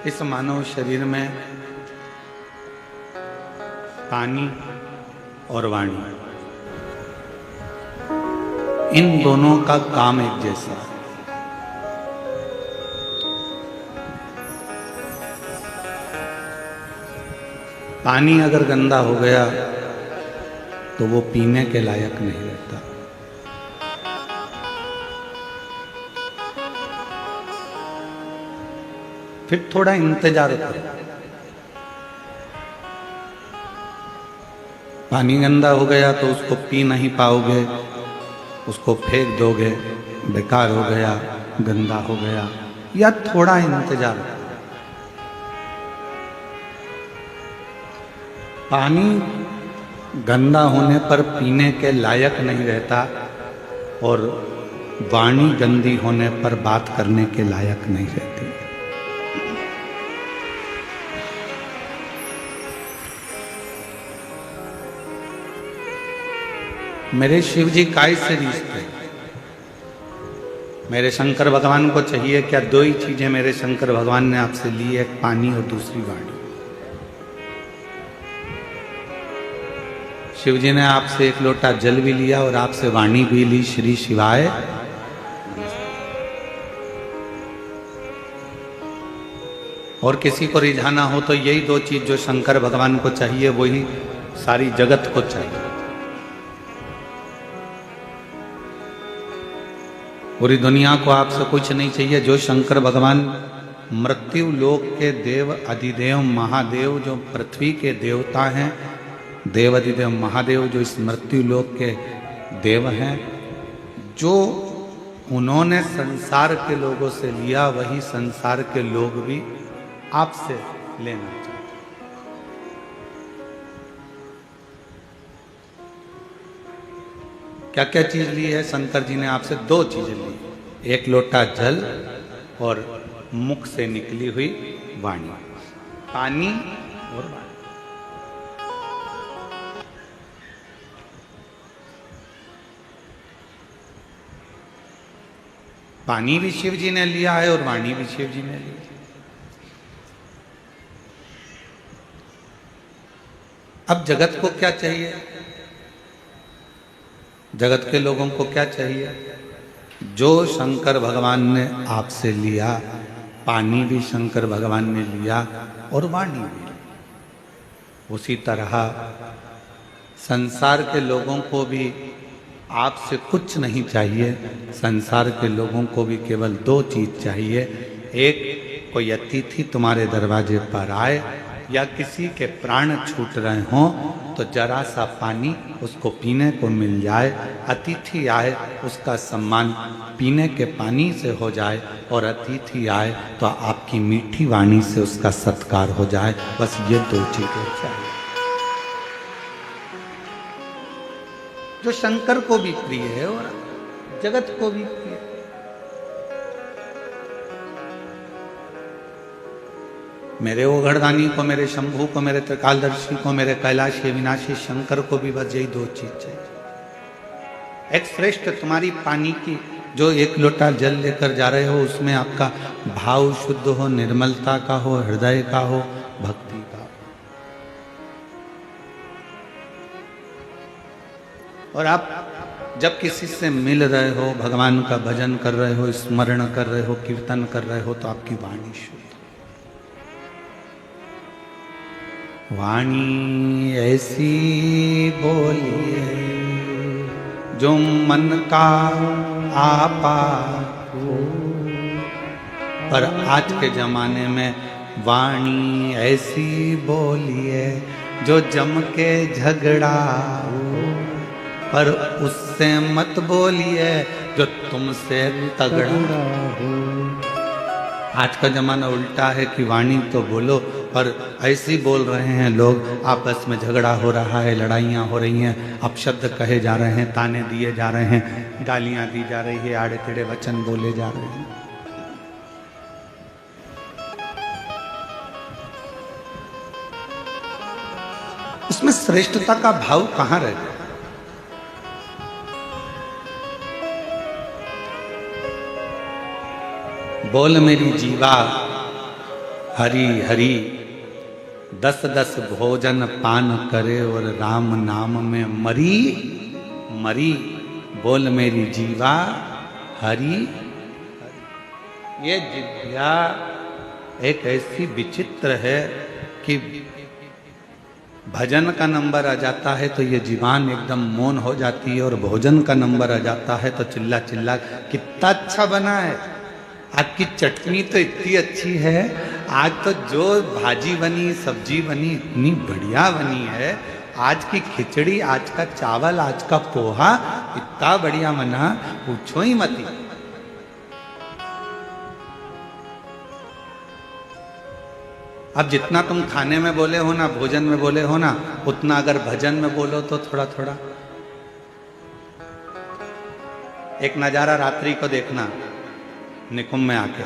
इस मानव शरीर में पानी और वाणी, इन दोनों का काम एक जैसा है। पानी अगर गंदा हो गया तो वो पीने के लायक नहीं रहता। फिर थोड़ा इंतजार करो। पानी गंदा हो गया तो उसको पी नहीं पाओगे, उसको फेंक दोगे, बेकार हो गया, गंदा हो गया, या थोड़ा इंतजार करो। पानी गंदा होने पर पीने के लायक नहीं रहता और वाणी गंदी होने पर बात करने के लायक नहीं रहती। मेरे शिव जी काय से रिश्ते, मेरे शंकर भगवान को चाहिए क्या? दो ही चीजें मेरे शंकर भगवान ने आपसे ली, एक पानी और दूसरी वाणी। शिव जी ने आपसे एक लोटा जल भी लिया और आपसे वाणी भी ली, श्री शिवाय। और किसी को रिझाना हो तो यही दो चीज जो शंकर भगवान को चाहिए वही सारी जगत को चाहिए। पूरी दुनिया को आपसे कुछ नहीं चाहिए। जो शंकर भगवान मृत्यु लोक के देव अधिदेव महादेव, जो पृथ्वी के देवता हैं, देव अधिदेव महादेव जो इस मृत्यु लोक के देव हैं, जो उन्होंने संसार के लोगों से लिया वही संसार के लोग भी आपसे लेना चाहते। क्या क्या चीज ली है शंकर जी ने आपसे? दो चीजें ली, एक लोटा जल और मुख से निकली हुई वाणी, पानी और वाणी। पानी भी शिव जी ने लिया है और वाणी भी शिव जी ने ली है। अब जगत को क्या चाहिए? जगत के लोगों को क्या चाहिए? जो शंकर भगवान ने आपसे लिया, पानी भी शंकर भगवान ने लिया और वाणी भी, उसी तरह संसार के लोगों को भी आपसे कुछ नहीं चाहिए। संसार के लोगों को भी केवल दो चीज चाहिए, एक कोई अतिथि तुम्हारे दरवाजे पर आए या किसी के प्राण छूट रहे हों तो जरा सा पानी उसको पीने को मिल जाए। अतिथि आए उसका सम्मान पीने के पानी से हो जाए और अतिथि आए तो आपकी मीठी वाणी से उसका सत्कार हो जाए। बस ये दो चीजें चाहिए, जो शंकर को भी प्रिय है और जगत को भी प्रिय है। मेरे ओघड़दानी को, मेरे शंभू को, मेरे त्रिकालदर्शी को, मेरे कैलाशी विनाशी शंकर को भी बस यही दो चीज चाहिए। एक श्रेष्ठ तुम्हारी पानी की जो एक लोटा जल लेकर जा रहे हो उसमें आपका भाव शुद्ध हो, निर्मलता का हो, हृदय का हो, भक्ति का हो। और आप जब किसी से मिल रहे हो, भगवान का भजन कर रहे हो, स्मरण कर रहे हो, कीर्तन कर रहे हो तो आपकी वाणी शुद्ध। वाणी ऐसी बोलिए जो मन का आपा हो। पर आज के जमाने में वाणी ऐसी बोलिए जो जम के झगड़ा हो, पर उससे मत बोलिए जो तुमसे तगड़ा हो। आज का जमाना उल्टा है कि वाणी तो बोलो पर ऐसी बोल रहे हैं लोग, आपस में झगड़ा हो रहा है, लड़ाइयाँ हो रही हैं, अपशब्द कहे जा रहे हैं, ताने दिए जा रहे हैं, गालियाँ दी जा रही है, आड़े टेढ़े वचन बोले जा रहे हैं। उसमें श्रेष्ठता का भाव कहाँ रह गया? बोल मेरी जीवा हरि हरि 10-10 भोजन पान करे और राम नाम में मरी मरी। बोल मेरी जीवा हरि। ये जिह्वा एक ऐसी विचित्र है कि भजन का नंबर आ जाता है तो ये जीवान एकदम मौन हो जाती है, और भोजन का नंबर आ जाता है तो चिल्ला चिल्ला कितना अच्छा बना है, आपकी चटनी तो इतनी अच्छी है, आज तो जो भाजी बनी सब्जी बनी इतनी बढ़िया बनी है, आज की खिचड़ी, आज का चावल, आज का पोहा इतना बढ़िया बना, पूछो ही मती। अब जितना तुम खाने में बोले हो ना, भोजन में बोले हो ना, उतना अगर भजन में बोलो तो थोड़ा थोड़ा। एक नजारा रात्रि को देखना निकुंभ में आके,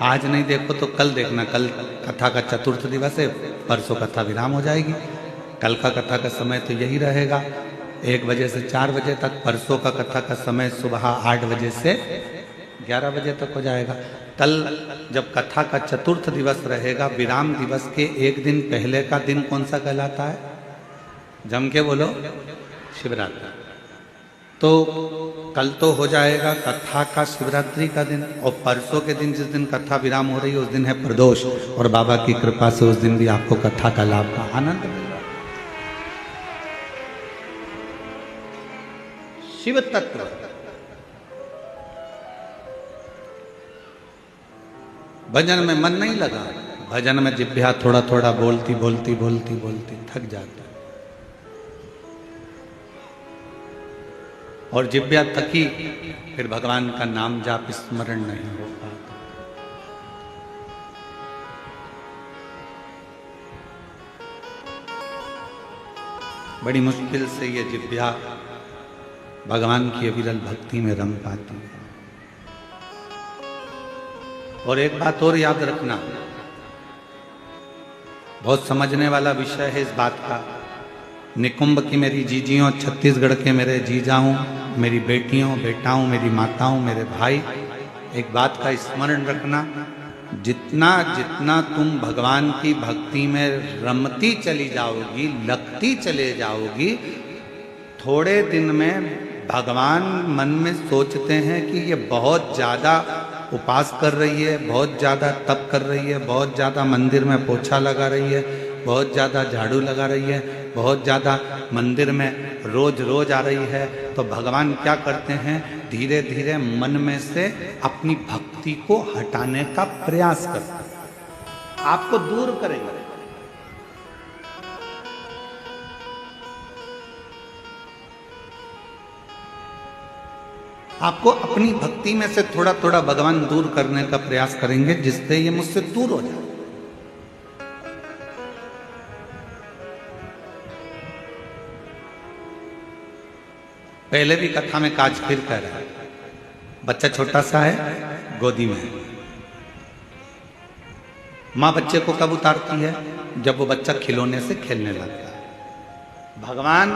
आज नहीं देखो तो कल देखना। कल कथा का चतुर्थ दिवस है, परसों कथा विराम हो जाएगी। कल का कथा का समय तो यही रहेगा 1 बजे से 4 बजे तक। परसों का कथा का समय सुबह 8 बजे से 11 बजे तक हो जाएगा। कल जब कथा का चतुर्थ दिवस रहेगा, विराम दिवस के 1 दिन पहले का दिन कौन सा कहलाता है? जम के बोलो, शिवरात्रि। तो कल तो हो जाएगा कथा का शिवरात्रि का दिन, और परसों के दिन जिस दिन कथा विराम हो रही है उस दिन है प्रदोष, और बाबा की कृपा से उस दिन भी आपको कथा का लाभ का आनंद मिलेगा। शिव तत्व भजन में मन नहीं लगा, भजन में जिह्वा थोड़ा थोड़ा बोलती बोलती बोलती बोलती थक जाता, और जिह्वा थकी फिर भगवान का नाम जाप स्मरण नहीं हो पाता। बड़ी मुश्किल से ये जिह्वा भगवान की अविरल भक्ति में रम पाती है। और एक बात और याद रखना, बहुत समझने वाला विषय है इस बात का। निकुंभ की मेरी जीजियों, छत्तीसगढ़ के मेरे जीजाओं, मेरी बेटियों, बेटाओं, मेरी माताओं, मेरे भाई, एक बात का स्मरण रखना, जितना जितना तुम भगवान की भक्ति में रमती चली जाओगी, लगती चले जाओगी, थोड़े दिन में भगवान मन में सोचते हैं कि ये बहुत ज़्यादा उपास कर रही है, बहुत ज़्यादा तप कर रही है, बहुत ज़्यादा मंदिर में पोछा लगा रही है, बहुत ज़्यादा झाड़ू लगा रही है, बहुत ज़्यादा मंदिर में रोज रोज आ रही है। तो भगवान क्या करते हैं, धीरे धीरे मन में से अपनी भक्ति को हटाने का प्रयास करते हैं, आपको दूर करेंगे। आपको अपनी भक्ति में से थोड़ा थोड़ा भगवान दूर करने का प्रयास करेंगे, जिससे ये मुझसे दूर हो जाए। पहले भी कथा में काज फिर कह रहा है, बच्चा छोटा सा है, गोदी में है, माँ बच्चे को कब उतारती है? जब वो बच्चा खिलौने से खेलने लगता है। भगवान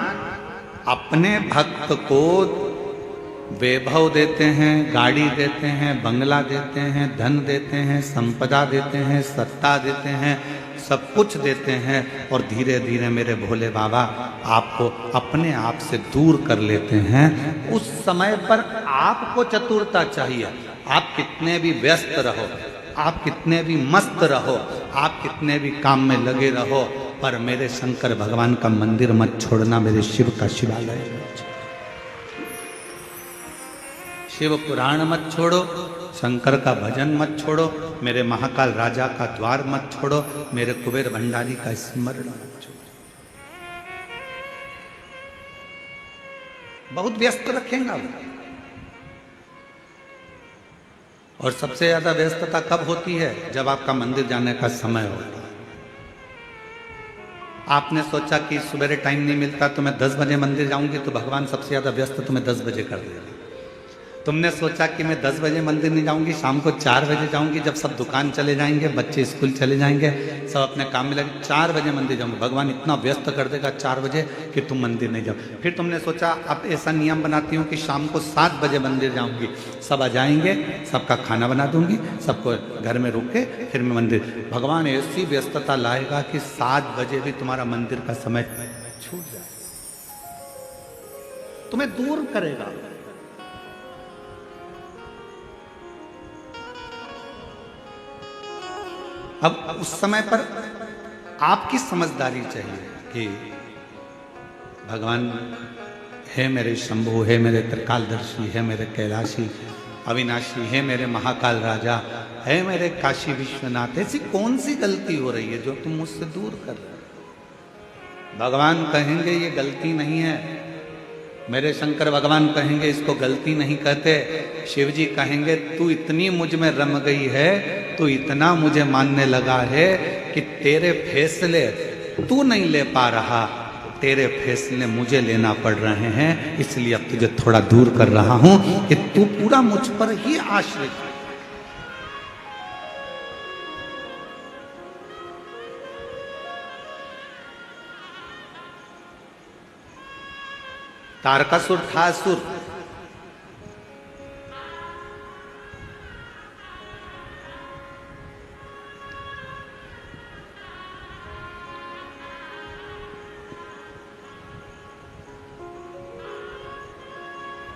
अपने भक्त को वैभव देते हैं, गाड़ी देते हैं, बंगला देते हैं, धन देते हैं, संपदा देते हैं, सत्ता देते हैं, सब कुछ देते हैं, और धीरे धीरे मेरे भोले बाबा आपको अपने आप से दूर कर लेते हैं। उस समय पर आपको चतुरता चाहिए। आप कितने भी व्यस्त रहो, आप कितने भी मस्त रहो, आप कितने भी काम में लगे रहो, पर मेरे शंकर भगवान का मंदिर मत छोड़ना, मेरे शिव का शिवालय मत छोड़ो, शिव पुराण मत छोड़ो, शंकर का भजन मत छोड़ो, मेरे महाकाल राजा का द्वार मत छोड़ो, मेरे कुबेर भंडारी का स्मरण मत छोड़ो। बहुत व्यस्त रखेंगे। और सबसे ज्यादा व्यस्तता कब होती है? जब आपका मंदिर जाने का समय होता है। आपने सोचा कि सुबह टाइम नहीं मिलता तो मैं 10 बजे मंदिर जाऊंगी, तो भगवान सबसे ज्यादा व्यस्त तुम्हें 10 बजे कर देगा। तुमने सोचा कि मैं 10 बजे मंदिर नहीं जाऊंगी, शाम को 4 बजे जाऊंगी, जब सब दुकान चले जाएंगे, बच्चे स्कूल चले जाएंगे, सब अपने काम में लगे, 4 बजे मंदिर जाऊंगी। भगवान इतना व्यस्त कर देगा 4 बजे कि तुम मंदिर नहीं जाओ। फिर तुमने सोचा अब ऐसा नियम बनाती हूँ कि शाम को 7 बजे मंदिर जाऊंगी, सब आ जाएंगे, सबका खाना बना दूंगी, सबको घर में रुक के फिर मैं मंदिर। भगवान ऐसी व्यस्तता लाएगा कि 7 बजे भी तुम्हारा मंदिर का समय छूट जाए, तुम्हें दूर करेगा। अब उस समय पर आपकी समझदारी चाहिए कि भगवान है मेरे शंभु, है मेरे त्रिकालदर्शी, है मेरे कैलाशी अविनाशी, है मेरे महाकाल राजा, है मेरे काशी विश्वनाथ। ऐसी कौन सी गलती हो रही है जो तुम मुझसे दूर कर रहे हो? भगवान कहेंगे ये गलती नहीं है, मेरे शंकर भगवान कहेंगे इसको गलती नहीं कहते। शिव जी कहेंगे तू इतनी मुझ में रम गई है, तू इतना मुझे मानने लगा है कि तेरे फैसले तू नहीं ले पा रहा, तेरे फैसले मुझे लेना पड़ रहे हैं, इसलिए अब तुझे थोड़ा दूर कर रहा हूं कि तू पूरा मुझ पर ही आश्रित है। तारकासुर था असुर,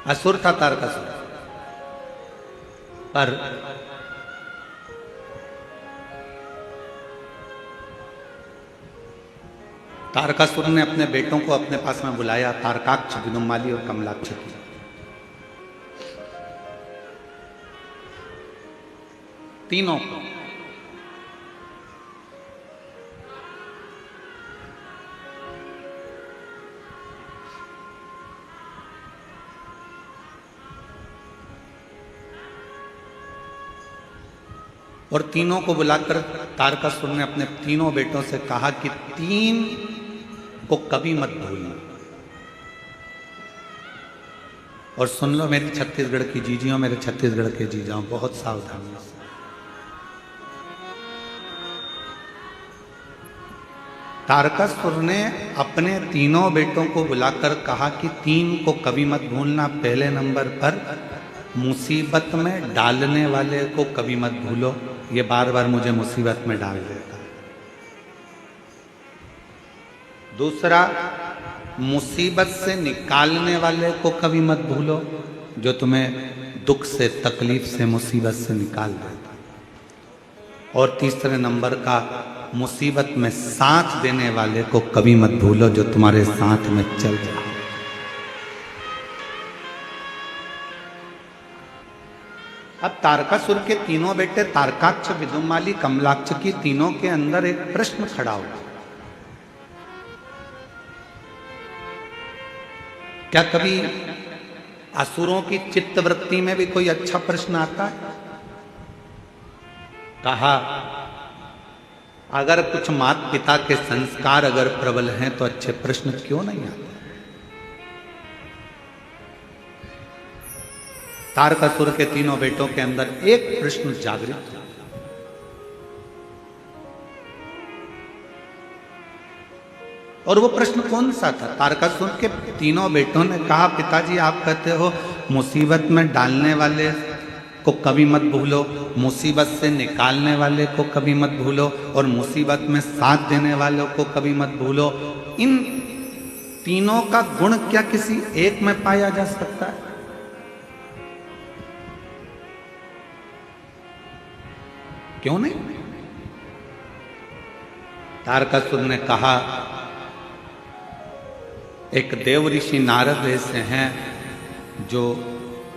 असुर था तारकासुर, पर तारकासुर ने अपने बेटों को अपने पास में बुलाया, तारकाक्ष, विदुम्माली और कमलाक्ष की। तीनों को और तीनों को बुलाकर तारकासुर ने अपने तीनों बेटों से कहा कि 3 को कभी मत भूलना। और सुन लो मेरी छत्तीसगढ़ की जीजियों, मेरे छत्तीसगढ़ के जीजाओं, बहुत सावधानी से। तारकासुर ने अपने तीनों बेटों को बुलाकर कहा कि 3 को कभी मत भूलना। पहले नंबर पर मुसीबत में डालने वाले को कभी मत भूलो, ये बार बार मुझे मुसीबत में डाल देता है। दूसरा, मुसीबत से निकालने वाले को कभी मत भूलो, जो तुम्हें दुख से, तकलीफ से, मुसीबत से निकाल देता है। और तीसरे नंबर का, मुसीबत में साथ देने वाले को कभी मत भूलो, जो तुम्हारे साथ में चल रहा है। अब तारकासुर के तीनों बेटे तारकाक्ष, विदुम्माली, कमलाक्ष की तीनों के अंदर एक प्रश्न खड़ा हुआ। क्या कभी असुरों की चित्तवृत्ति में भी कोई अच्छा प्रश्न आता है? कहा अगर कुछ माता पिता के संस्कार अगर प्रबल हैं तो अच्छे प्रश्न क्यों नहीं आते? तारकासुर के तीनों बेटों के अंदर एक प्रश्न जागृत हुआ। और वो प्रश्न कौन सा था? तारकासुर के तीनों बेटों ने कहा पिताजी आप कहते हो मुसीबत में डालने वाले को कभी मत भूलो, मुसीबत से निकालने वाले को कभी मत भूलो, और मुसीबत में साथ देने वालों को कभी मत भूलो। इन तीनों का गुण क्या किसी एक में पाया जा सकता है? क्यों नहीं? तारकासुर ने कहा एक देव ऋषि नारद ऐसे हैं जो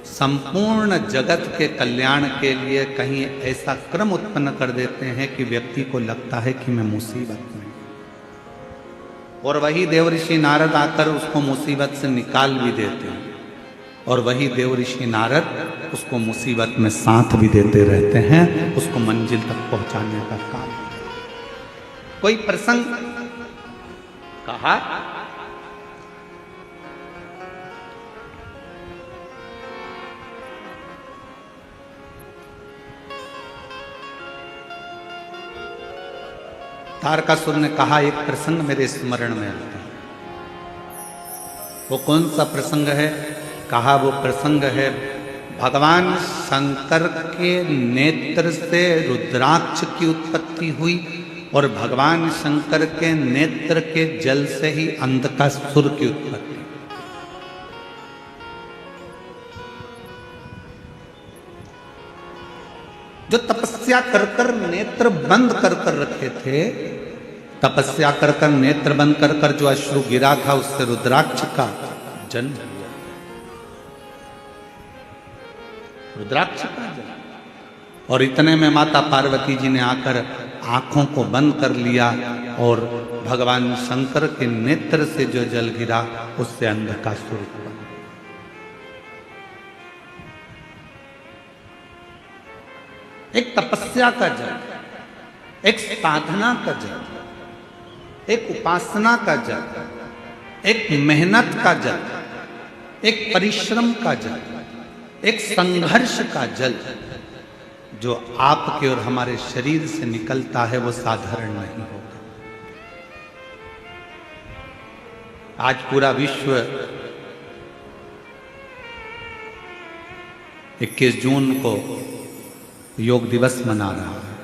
संपूर्ण जगत के कल्याण के लिए कहीं ऐसा क्रम उत्पन्न कर देते हैं कि व्यक्ति को लगता है कि मैं मुसीबत में, और वही देव ऋषि नारद आकर उसको मुसीबत से निकाल भी देते हैं, और वही देव ऋषि नारद उसको मुसीबत में साथ भी देते रहते हैं, उसको मंजिल तक पहुंचाने का काम। कोई प्रसंग कहा तारकासुर ने कहा, एक प्रसंग मेरे स्मरण में आता है। वो कौन सा प्रसंग है? कहा वो प्रसंग है भगवान शंकर के नेत्र से रुद्राक्ष की उत्पत्ति हुई और भगवान शंकर के नेत्र के जल से ही अंधकासुर की उत्पत्ति। जो तपस्या कर कर नेत्र बंद कर कर रखे थे, तपस्या कर कर नेत्र बंद कर कर जो अश्रु गिरा था, उससे रुद्राक्ष का जन्म हुआ। रुद्राक्ष का जन्म। और इतने में माता पार्वती जी ने आकर आंखों को बंद कर लिया और भगवान शंकर के नेत्र से जो जल गिरा, उससे अंधकासुर हुआ। एक तपस्या का जल, एक साधना का जल, एक उपासना का जल, एक मेहनत का जल, एक परिश्रम का जल, एक संघर्ष का जल जो आपके और हमारे शरीर से निकलता है, वो साधारण नहीं होगा। आज पूरा विश्व 21 जून को योग दिवस मना रहा है।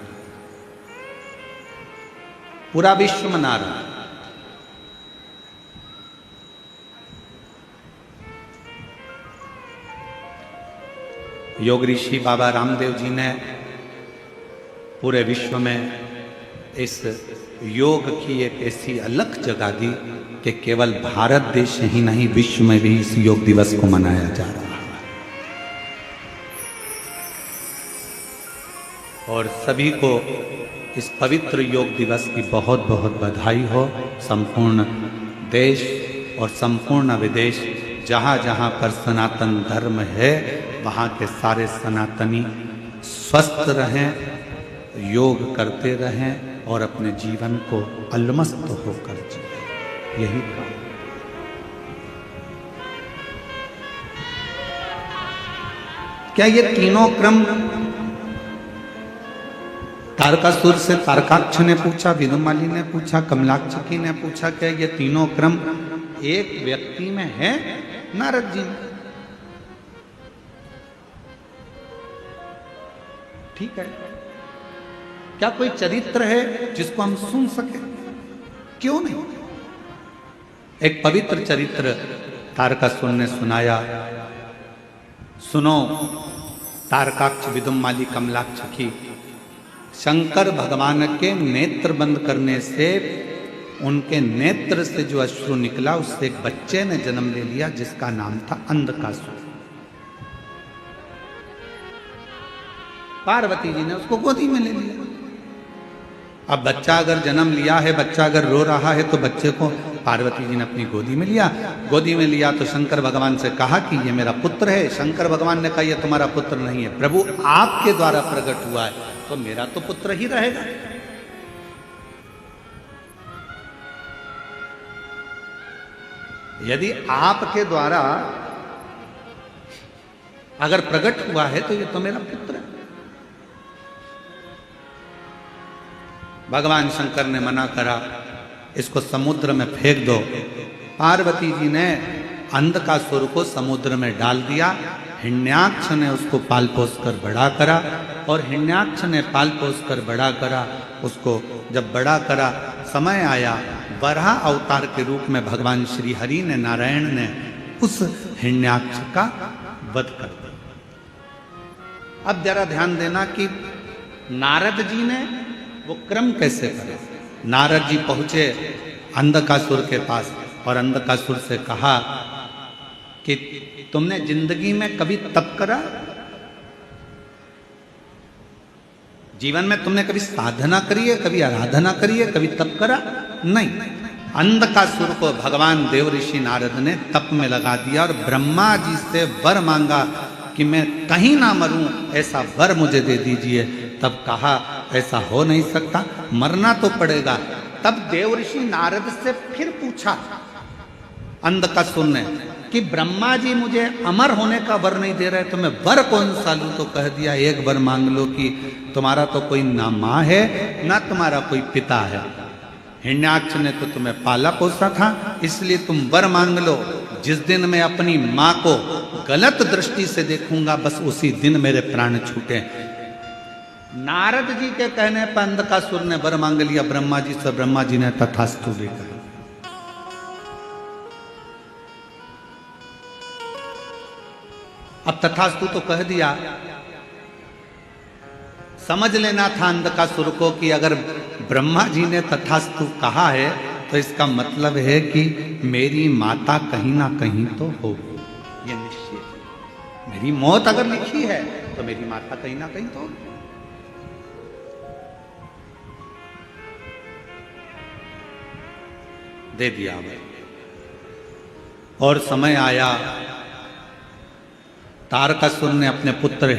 पूरा विश्व मना रहा है। योग ऋषि बाबा रामदेव जी ने पूरे विश्व में इस योग की एक ऐसी अलग जगह दी कि केवल भारत देश ही नहीं, विश्व में भी इस योग दिवस को मनाया जा रहा है। और सभी को इस पवित्र योग दिवस की बहुत बहुत बधाई हो। संपूर्ण देश और संपूर्ण विदेश, जहाँ जहाँ पर सनातन धर्म है, वहाँ के सारे सनातनी स्वस्थ रहें, योग करते रहें और अपने जीवन को अलमस्त होकर जिए। यही काम। क्या ये तीनों क्रम तारकासुर से तारकाक्ष ने पूछा, विदुमाली ने पूछा, कमलाक्षकी ने पूछा, क्या ये तीनों क्रम एक व्यक्ति में है? नारद जी में। ठीक है, क्या कोई चरित्र है जिसको हम सुन सके? क्यों नहीं? एक पवित्र चरित्र तारकासुर ने सुनाया। सुनो तारकाक्ष, विदुमाली, कमलाक्षकी, शंकर भगवान के नेत्र बंद करने से, उनके नेत्र से जो अश्रु निकला, उससे एक बच्चे ने जन्म ले लिया जिसका नाम था अंधकासुर। पार्वती जी ने उसको गोदी में ले लिया। अब बच्चा अगर जन्म लिया है, बच्चा अगर रो रहा है, तो बच्चे को पार्वती जी ने अपनी गोदी में लिया। गोदी में लिया तो शंकर भगवान से कहा कि ये मेरा पुत्र है। शंकर भगवान ने कहा ये तुम्हारा पुत्र नहीं है, प्रभु आपके द्वारा प्रकट हुआ है, तो मेरा तो पुत्र ही रहेगा। यदि आपके द्वारा अगर प्रकट हुआ है, तो ये तो मेरा पुत्र है। भगवान शंकर ने मना करा, इसको समुद्र में फेंक दो। पार्वती जी ने अंधकासुर को समुद्र में डाल दिया। हिरण्याक्ष ने उसको पाल पोस कर बड़ा करा, और हिरण्याक्ष ने पाल पोस कर बड़ा करा। उसको जब बड़ा करा, समय आया, वराह अवतार के रूप में भगवान श्री हरि ने, नारायण ने उस हिरण्याक्ष का वध कर दिया। अब जरा ध्यान देना कि नारद जी ने वो क्रम कैसे करे। नारद जी पहुंचे अंधकासुर के पास और अंधकासुर से कहा कि तुमने जिंदगी में कभी तप करा? जीवन में तुमने कभी साधना करी है, कभी आराधना करी है, कभी तप करा? नहीं। अंधकासुर को भगवान देव ऋषि नारद ने तप में लगा दिया और ब्रह्मा जी से वर मांगा कि मैं कहीं ना मरूं, ऐसा वर मुझे दे दीजिए। तब कहा ऐसा हो नहीं सकता, मरना तो पड़ेगा। तब देव ऋषि नारद से फिर पूछा अंधकासुर ने कि ब्रह्मा जी मुझे अमर होने का वर नहीं दे रहे, तो मैं वर कौन सा लूं? तो कह दिया एक वर मांग लो कि तुम्हारा तो कोई ना माँ है ना तुम्हारा कोई पिता है, हिरण्याक्ष ने तो तुम्हें पाला पोसा था, इसलिए तुम वर मांग लो। जिस दिन मैं अपनी माँ को गलत दृष्टि से देखूंगा, बस उसी दिन मेरे प्राण छूटे। नारद जी के कहने पर अंधकासुर ने वर मांग लिया ब्रह्मा जी से। ब्रह्मा जी ने तथास्तु भी कहा। अब तथास्तु तो कह दिया, समझ लेना था अंधकासुर को कि अगर ब्रह्मा जी ने तथास्तु कहा है तो इसका मतलब है कि मेरी माता कहीं ना कहीं तो होगी, ये निश्चित है। मेरी मौत अगर लिखी है तो मेरी माता कहीं ना कहीं तो होगी। दे दिया भाई। और समय आया, तारकासुर ने अपने पुत्र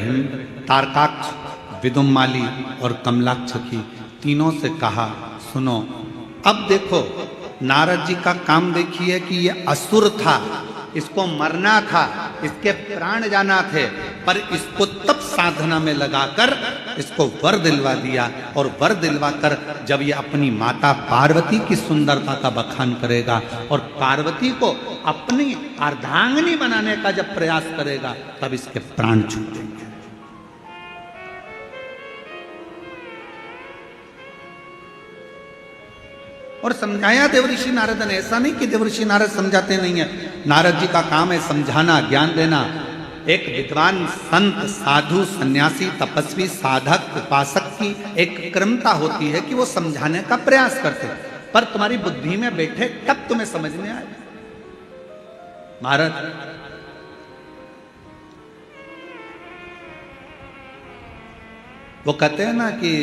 तारकाक्ष, विदुम्माली और कमलाक्ष की तीनों से कहा, सुनो अब देखो, नारद जी का काम देखिए कि ये असुर था, इसको मरना था, इसके प्राण जाना थे, पर इसको तब साधना में लगाकर इसको वर दिलवा दिया। और वर दिलवा कर जब ये अपनी माता पार्वती की सुंदरता का बखान करेगा और पार्वती को अपनी अर्धांगिनी बनाने का जब प्रयास करेगा, तब इसके प्राण छूटेंगे। और समझाया देवऋषि नारद ने। ऐसा नहीं कि देवऋषि नारद समझाते नहीं है, नारद जी का काम है समझाना, ज्ञान देना। एक विद्वान संत, साधु, सन्यासी, तपस्वी, साधक, उपासक की एक क्रमता होती है कि वो समझाने का प्रयास करते, पर तुम्हारी बुद्धि में बैठे तब तुम्हें समझ में आए। महाराज वो कहते हैं ना कि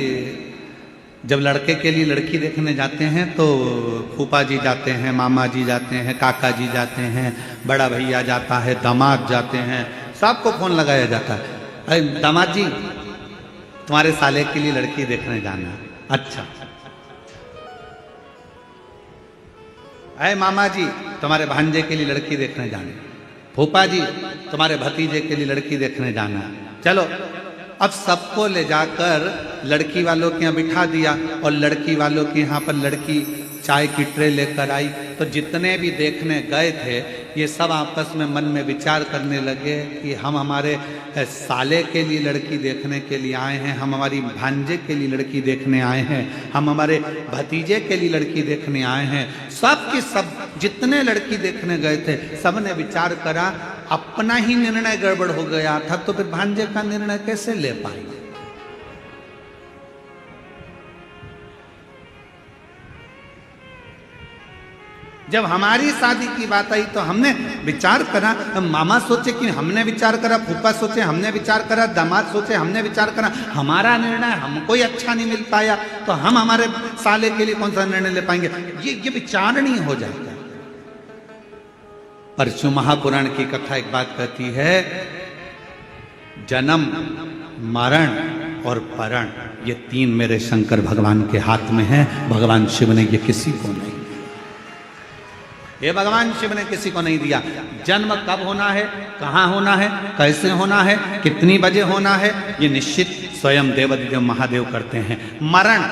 जब लड़के के लिए लड़की देखने जाते हैं तो फूफा जी जाते हैं, मामा जी जाते हैं, काका जी जाते हैं, बड़ा भैया जाता है, दामाद जाते हैं, सबको फोन लगाया जाता है, अरे दामाद जी तुम्हारे साले के लिए लड़की देखने जाना है। अच्छा। अरे मामा जी तुम्हारे भांजे के लिए लड़की देखने जाना है। फूफा जी तुम्हारे भतीजे के लिए लड़की देखने जाना है। चलो, अब सबको ले जाकर लड़की वालों के यहाँ बिठा दिया और लड़की वालों के यहाँ पर लड़की चाय की ट्रे लेकर आई। तो जितने भी देखने गए थे ये सब आपस में मन में विचार करने लगे कि हम हमारे साले के लिए लड़की देखने के लिए आए हैं, हम हमारी भांजे के लिए लड़की देखने आए हैं, हम हमारे भतीजे के लिए लड़की देखने आए हैं। सब के सब जितने लड़की देखने गए थे सब ने विचार करा, अपना ही निर्णय गड़बड़ हो गया था तो फिर भांजे का निर्णय कैसे ले पाएंगे। जब हमारी शादी की बात आई तो हमने विचार करा, मामा सोचे कि हमने विचार करा, फूफा सोचे हमने विचार करा, दामाद सोचे हमने विचार करा, हमारा निर्णय हमको ही अच्छा नहीं मिल पाया तो हम हमारे साले के लिए कौन सा निर्णय ले पाएंगे। ये विचारणीय हो जाता है। परशु महापुराण की कथा एक बात कहती है, जन्म, मरण और परण ये तीन मेरे शंकर भगवान के हाथ में है। भगवान शिव ने ये किसी को नहीं, ये भगवान शिव ने किसी को नहीं दिया। जन्म कब होना है, कहाँ होना है, कैसे होना है, कितनी बजे होना है, ये निश्चित स्वयं देवादिदेव महादेव करते हैं। मरण,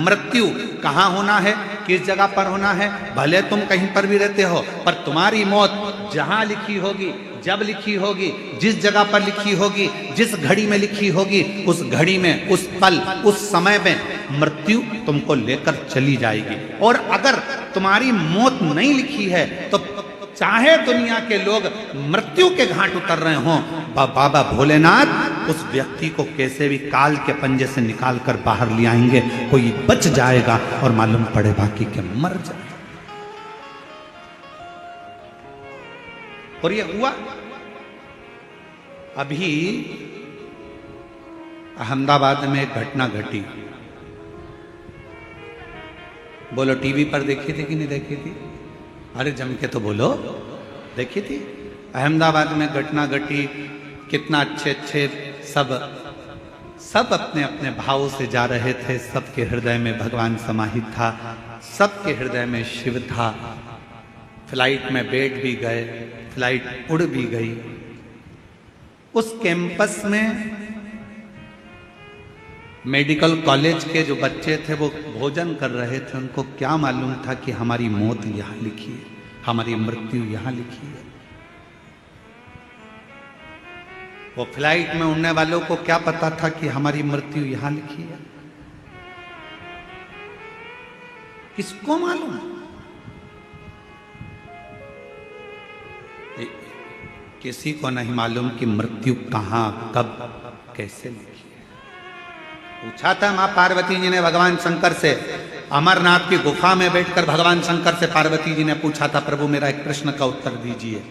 मृत्यु कहाँ होना है, किस जगह पर होना है, भले तुम कहीं पर भी रहते हो पर तुम्हारी मौत जहां लिखी होगी, जब लिखी होगी, जिस जगह पर लिखी होगी, जिस घड़ी में लिखी होगी, उस घड़ी में, उस पल, उस समय में मृत्यु तुमको लेकर चली जाएगी। और अगर तुम्हारी मौत नहीं लिखी है तो चाहे दुनिया के लोग मृत्यु के घाट उतर रहे हों, बाबा भोलेनाथ उस व्यक्ति को कैसे भी काल के पंजे से निकाल कर बाहर ले आएंगे। कोई बच जाएगा और मालूम पड़े बाकी के मर जाए। और ये हुआ। अभी अहमदाबाद में एक घटना घटी, बोलो टीवी पर देखी थी कि नहीं देखी थी? अरे जम के तो बोलो, देखी थी। अहमदाबाद में घटना घटी, कितना अच्छे अच्छे सब अपने अपने भावों से जा रहे थे, सबके हृदय में भगवान समाहित था, सबके हृदय में शिव था। फ्लाइट में बैठ भी गए, फ्लाइट उड़ भी गई। उस कैंपस में मेडिकल कॉलेज के जो बच्चे थे वो भोजन कर रहे थे, उनको क्या मालूम था कि हमारी मौत यहाँ लिखी है, हमारी मृत्यु यहाँ लिखी है। वो फ्लाइट में उड़ने वालों को क्या पता था कि हमारी मृत्यु यहाँ लिखी है? किसको मालूम? किसी को नहीं मालूम कि मृत्यु कहां, कब, कैसे लिखी है। पूछा था मां पार्वती जी ने भगवान शंकर से, अमरनाथ की गुफा में बैठकर भगवान शंकर से पार्वती जी ने पूछा था, प्रभु मेरा एक प्रश्न का उत्तर दीजिए।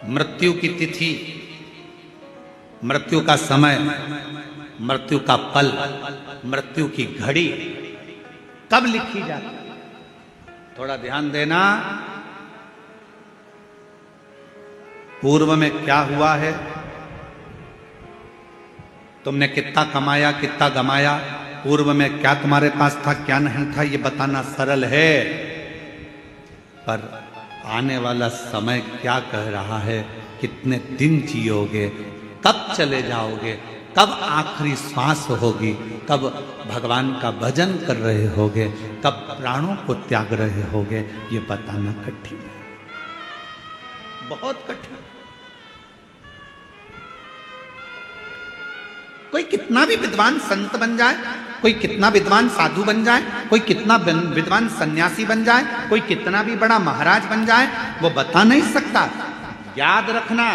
मृत्यु की तिथि, मृत्यु का समय, मृत्यु का पल, मृत्यु की घड़ी कब लिखी जाती है? थोड़ा ध्यान देना। पूर्व में क्या हुआ है, तुमने कितना कमाया, कितना गमाया, पूर्व में क्या तुम्हारे पास था, क्या नहीं था, ये बताना सरल है, पर आने वाला समय क्या कह रहा है, कितने दिन जियोगे, कब चले जाओगे, कब आखिरी श्वास होगी, कब भगवान का भजन कर रहे होगे, कब प्राणों को त्याग रहे होगे, ये बताना कठिन है, बहुत कठिन। कोई कितना भी विद्वान संत बन जाए, कोई कितना विद्वान साधु बन जाए, कोई कितना विद्वान सन्यासी बन जाए, कोई कितना भी बड़ा महाराज बन जाए, वो बता नहीं सकता। याद रखना,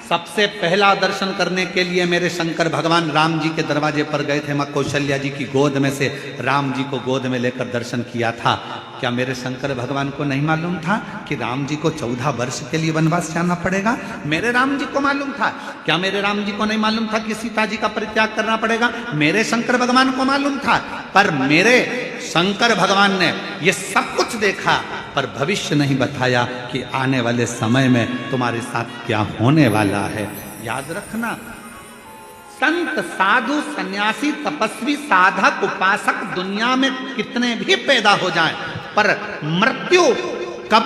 सबसे पहला दर्शन करने के लिए मेरे शंकर भगवान राम जी के दरवाजे पर गए थे। मां कौशल्या जी की गोद में से राम जी को गोद में लेकर दर्शन किया था। क्या मेरे शंकर भगवान को नहीं मालूम था कि राम जी को 14 वर्ष के लिए वनवास जाना पड़ेगा? मेरे राम जी को मालूम था। क्या मेरे राम जी को नहीं मालूम था कि सीता जी का परित्याग करना पड़ेगा? मेरे शंकर भगवान को मालूम था। पर मेरे शंकर भगवान ने ये सब कुछ देखा, पर भविष्य नहीं बताया कि आने वाले समय में तुम्हारे साथ क्या होने वाला है। याद रखना, संत, साधु, सन्यासी, तपस्वी, साधक, उपासक दुनिया में कितने भी पैदा हो जाएं, पर मृत्यु कब,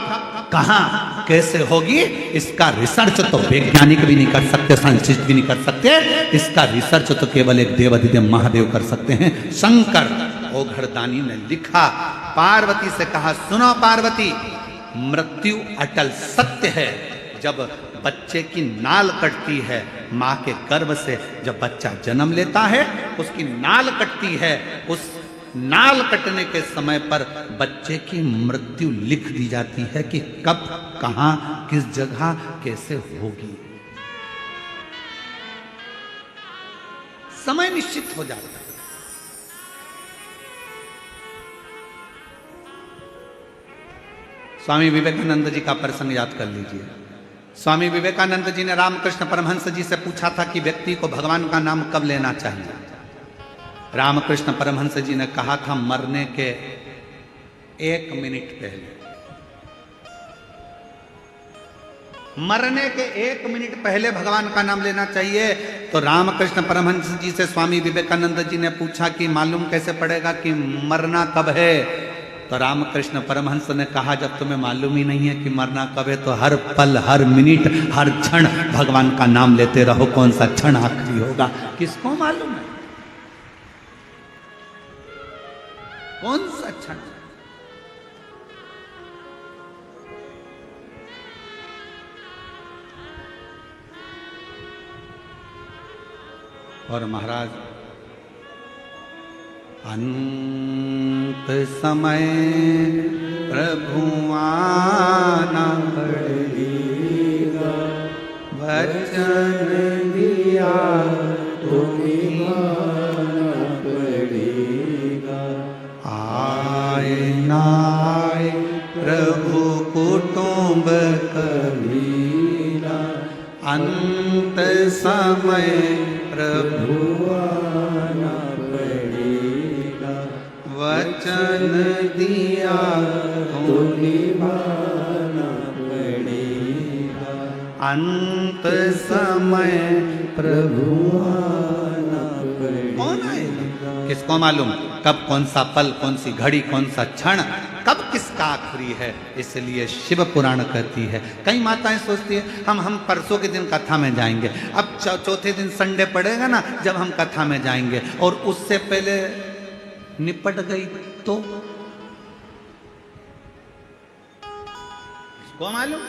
कहां, कैसे होगी, इसका रिसर्च तो वैज्ञानिक भी नहीं कर सकते, साइंटिस्ट भी नहीं कर सकते। इसका रिसर्च तो केवल एक देवाधिदेव महादेव कर सकते हैं। शंकर ओघड़दानी ने लिखा, पार्वती से कहा, सुनो पार्वती, मृत्यु अटल सत्य है। जब बच्चे की नाल कटती है, माँ के गर्भ से जब बच्चा जन्म लेता है, उसकी नाल कटती है, उस नाल कटने के समय पर बच्चे की मृत्यु लिख दी जाती है कि कब, कहां, किस जगह, कैसे होगी। समय निश्चित हो जाता है। स्वामी विवेकानंद जी का प्रसंग याद कर लीजिए। स्वामी विवेकानंद जी ने रामकृष्ण परमहंस जी से पूछा था कि व्यक्ति को भगवान का नाम कब लेना चाहिए। रामकृष्ण परमहंस जी ने कहा था, मरने के 1 मिनट पहले। मरने के 1 मिनट पहले भगवान का नाम लेना चाहिए। तो रामकृष्ण परमहंस जी से स्वामी विवेकानंद जी ने पूछा कि मालूम कैसे पड़ेगा कि मरना कब है? तो रामकृष्ण परमहंस ने कहा, जब तुम्हें मालूम ही नहीं है कि मरना कब है, तो हर पल, हर मिनट, हर क्षण भगवान का नाम लेते रहो। कौन सा क्षण आखिरी होगा, किसको मालूम है? कौन सा क्षण? और महाराज, अंत समय प्रभु आना पड़ेगा, वचन दिया तो निभाना पड़ेगा। आए ना आए प्रभु कुटुंब कबीरा, अंत समय प्रभु आना पड़ेगा, वचन दिया तो निभाना पड़ेगा। अंत समय प्रभु आना पड़ेगा। कौन आएगा, किसको मालूम? कब, कौन सा पल, कौन सी घड़ी, कौन सा क्षण, कब किसका का आखिरी है, इसलिए शिव पुराण कहती है। कई माताएं सोचती है हम परसों के दिन कथा में जाएंगे, अब चौथे दिन संडे पड़ेगा ना जब हम कथा में जाएंगे, और उससे पहले निपट गई तो इसको मालूम।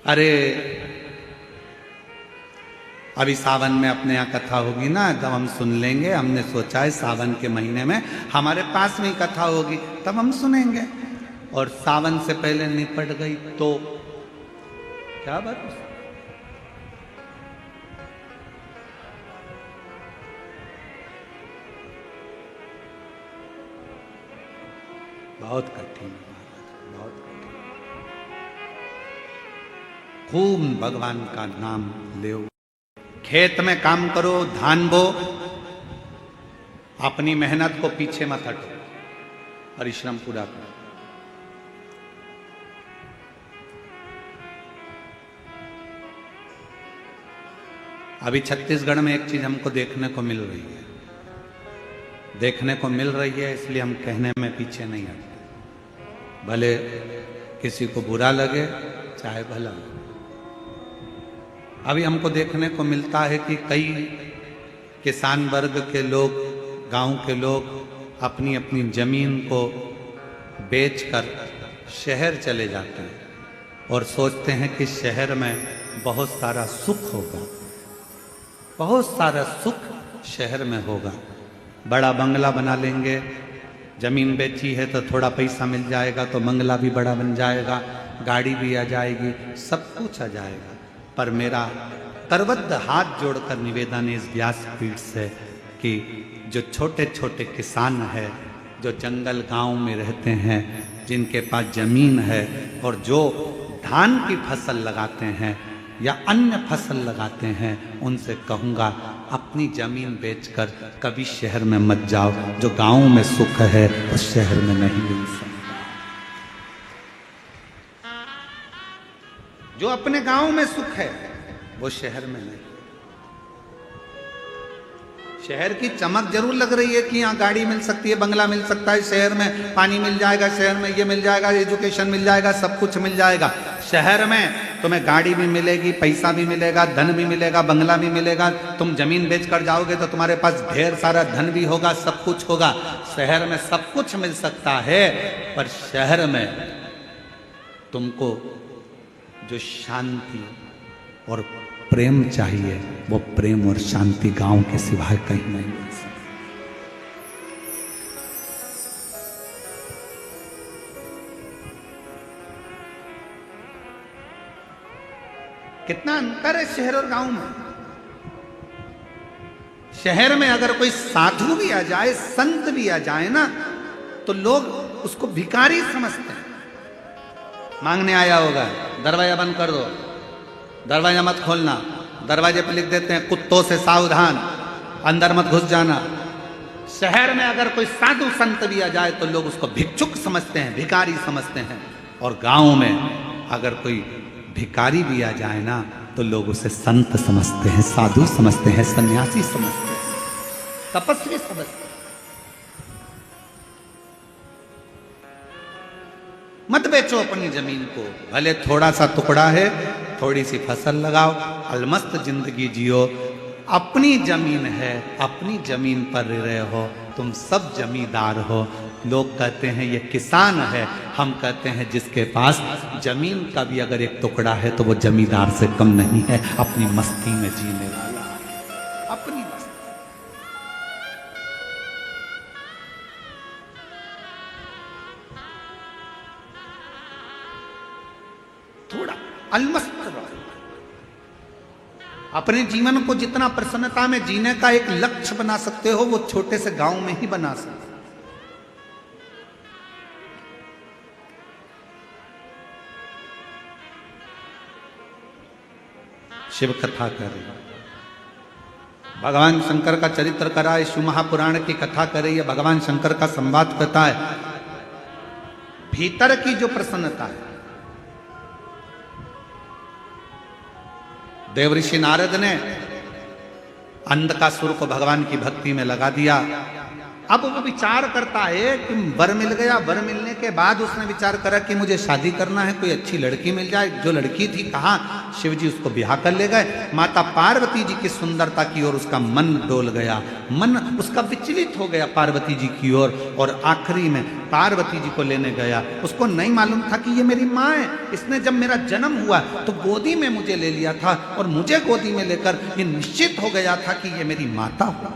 अरे अभी सावन में अपने यहाँ कथा होगी ना, तब हम सुन लेंगे। हमने सोचा है सावन के महीने में हमारे पास में ही कथा होगी, तब हम सुनेंगे। और सावन से पहले निपट गई तो क्या बात। बहुत कठिन, बहुत कठिन। खूब भगवान का नाम लो, खेत में काम करो, धान बो, अपनी मेहनत को पीछे मत हटो, परिश्रम पूरा करो। अभी छत्तीसगढ़ में एक चीज हमको देखने को मिल रही है, इसलिए हम कहने में पीछे नहीं हटते, भले किसी को बुरा लगे चाहे भला। अभी हमको देखने को मिलता है कि कई किसान वर्ग के लोग, गांव के लोग अपनी अपनी जमीन को बेचकर शहर चले जाते हैं और सोचते हैं कि शहर में बहुत सारा सुख होगा, बहुत सारा सुख शहर में होगा। बड़ा बंगला बना लेंगे, जमीन बेची है तो थोड़ा पैसा मिल जाएगा तो बंगला भी बड़ा बन जाएगा, गाड़ी भी आ जाएगी, सब कुछ आ जाएगा। पर मेरा करबद्ध हाथ जोड़कर निवेदन है इस व्यासपीठ से कि जो छोटे छोटे किसान है, जो जंगल गांव में रहते हैं, जिनके पास जमीन है और जो धान की फसल लगाते हैं या अन्य फसल लगाते हैं, उनसे कहूँगा अपनी जमीन बेचकर कभी शहर में मत जाओ। जो गांव में सुख है वो शहर में नहीं मिल सकता। जो अपने गांव में सुख है वो शहर में नहीं। शहर की चमक जरूर लग रही है कि यहाँ गाड़ी मिल सकती है, बंगला मिल सकता है, शहर में पानी मिल जाएगा, शहर में ये मिल जाएगा, एजुकेशन मिल जाएगा, सब कुछ मिल जाएगा। शहर में तुम्हें गाड़ी भी मिलेगी, पैसा भी मिलेगा, धन भी मिलेगा, बंगला भी मिलेगा। तुम जमीन बेच कर जाओगे तो तुम्हारे पास ढेर सारा धन भी होगा, सब कुछ होगा। शहर में सब कुछ मिल सकता है, पर शहर में तुमको जो शांति और प्रेम चाहिए, वो प्रेम और शांति गांव के सिवाय कहीं नहीं मिल सकती। कितना अंतर है शहर और गांव में। शहर में अगर कोई साधु भी आ जाए, संत भी आ जाए ना, तो लोग उसको भिखारी समझते हैं। मांगने आया होगा, दरवाजा बंद कर दो, दरवाजा मत खोलना, दरवाजे पर लिख देते हैं कुत्तों से सावधान, अंदर मत घुस जाना। शहर में अगर कोई साधु संत भी आ जाए तो लोग उसको भिक्षुक समझते हैं, भिखारी समझते हैं। और गांव में अगर कोई भिखारी भी आ जाए ना तो लोग उसे संत समझते हैं, साधु समझते हैं, सन्यासी समझते हैं, तपस्वी समझते हैं। मत बेचो अपनी जमीन को, भले थोड़ा सा टुकड़ा है, थोड़ी सी फसल लगाओ, अलमस्त जिंदगी जियो। अपनी जमीन है, अपनी जमीन पर रह रहे हो, तुम सब जमींदार हो। लोग कहते हैं ये किसान है, हम कहते हैं जिसके पास जमीन का भी अगर एक टुकड़ा है तो वो जमींदार से कम नहीं है, अपनी मस्ती में जीने वाला, अपनी मस्ती। थोड़ा अलमस्त रहो। अपने जीवन को जितना प्रसन्नता में जीने का एक लक्ष्य बना सकते हो, वो छोटे से गांव में ही बना सकते हो। शिव कथा करे, भगवान शंकर का चरित्र कराए, शिव महापुराण की कथा करे, या भगवान शंकर का संवाद करता है। भीतर की जो प्रसन्नता है, देवऋषि नारद ने अंधकासुर को भगवान की भक्ति में लगा दिया। अब वो विचार करता है कि वर मिल गया, वर मिलने के बाद उसने विचार करा कि मुझे शादी करना है, कोई अच्छी लड़की मिल जाए। जो लड़की थी कहाँ, शिव जी उसको ब्याह कर ले गए। माता पार्वती जी की सुंदरता की ओर उसका मन डोल गया, मन उसका विचलित हो गया पार्वती जी की ओर, और आखिरी में पार्वती जी को लेने गया। उसको नहीं मालूम था कि ये मेरी माँ है, इसने जब मेरा जन्म हुआ तो गोदी में मुझे ले लिया था, और मुझे गोदी में लेकर ये निश्चित हो गया था कि ये मेरी माता हो।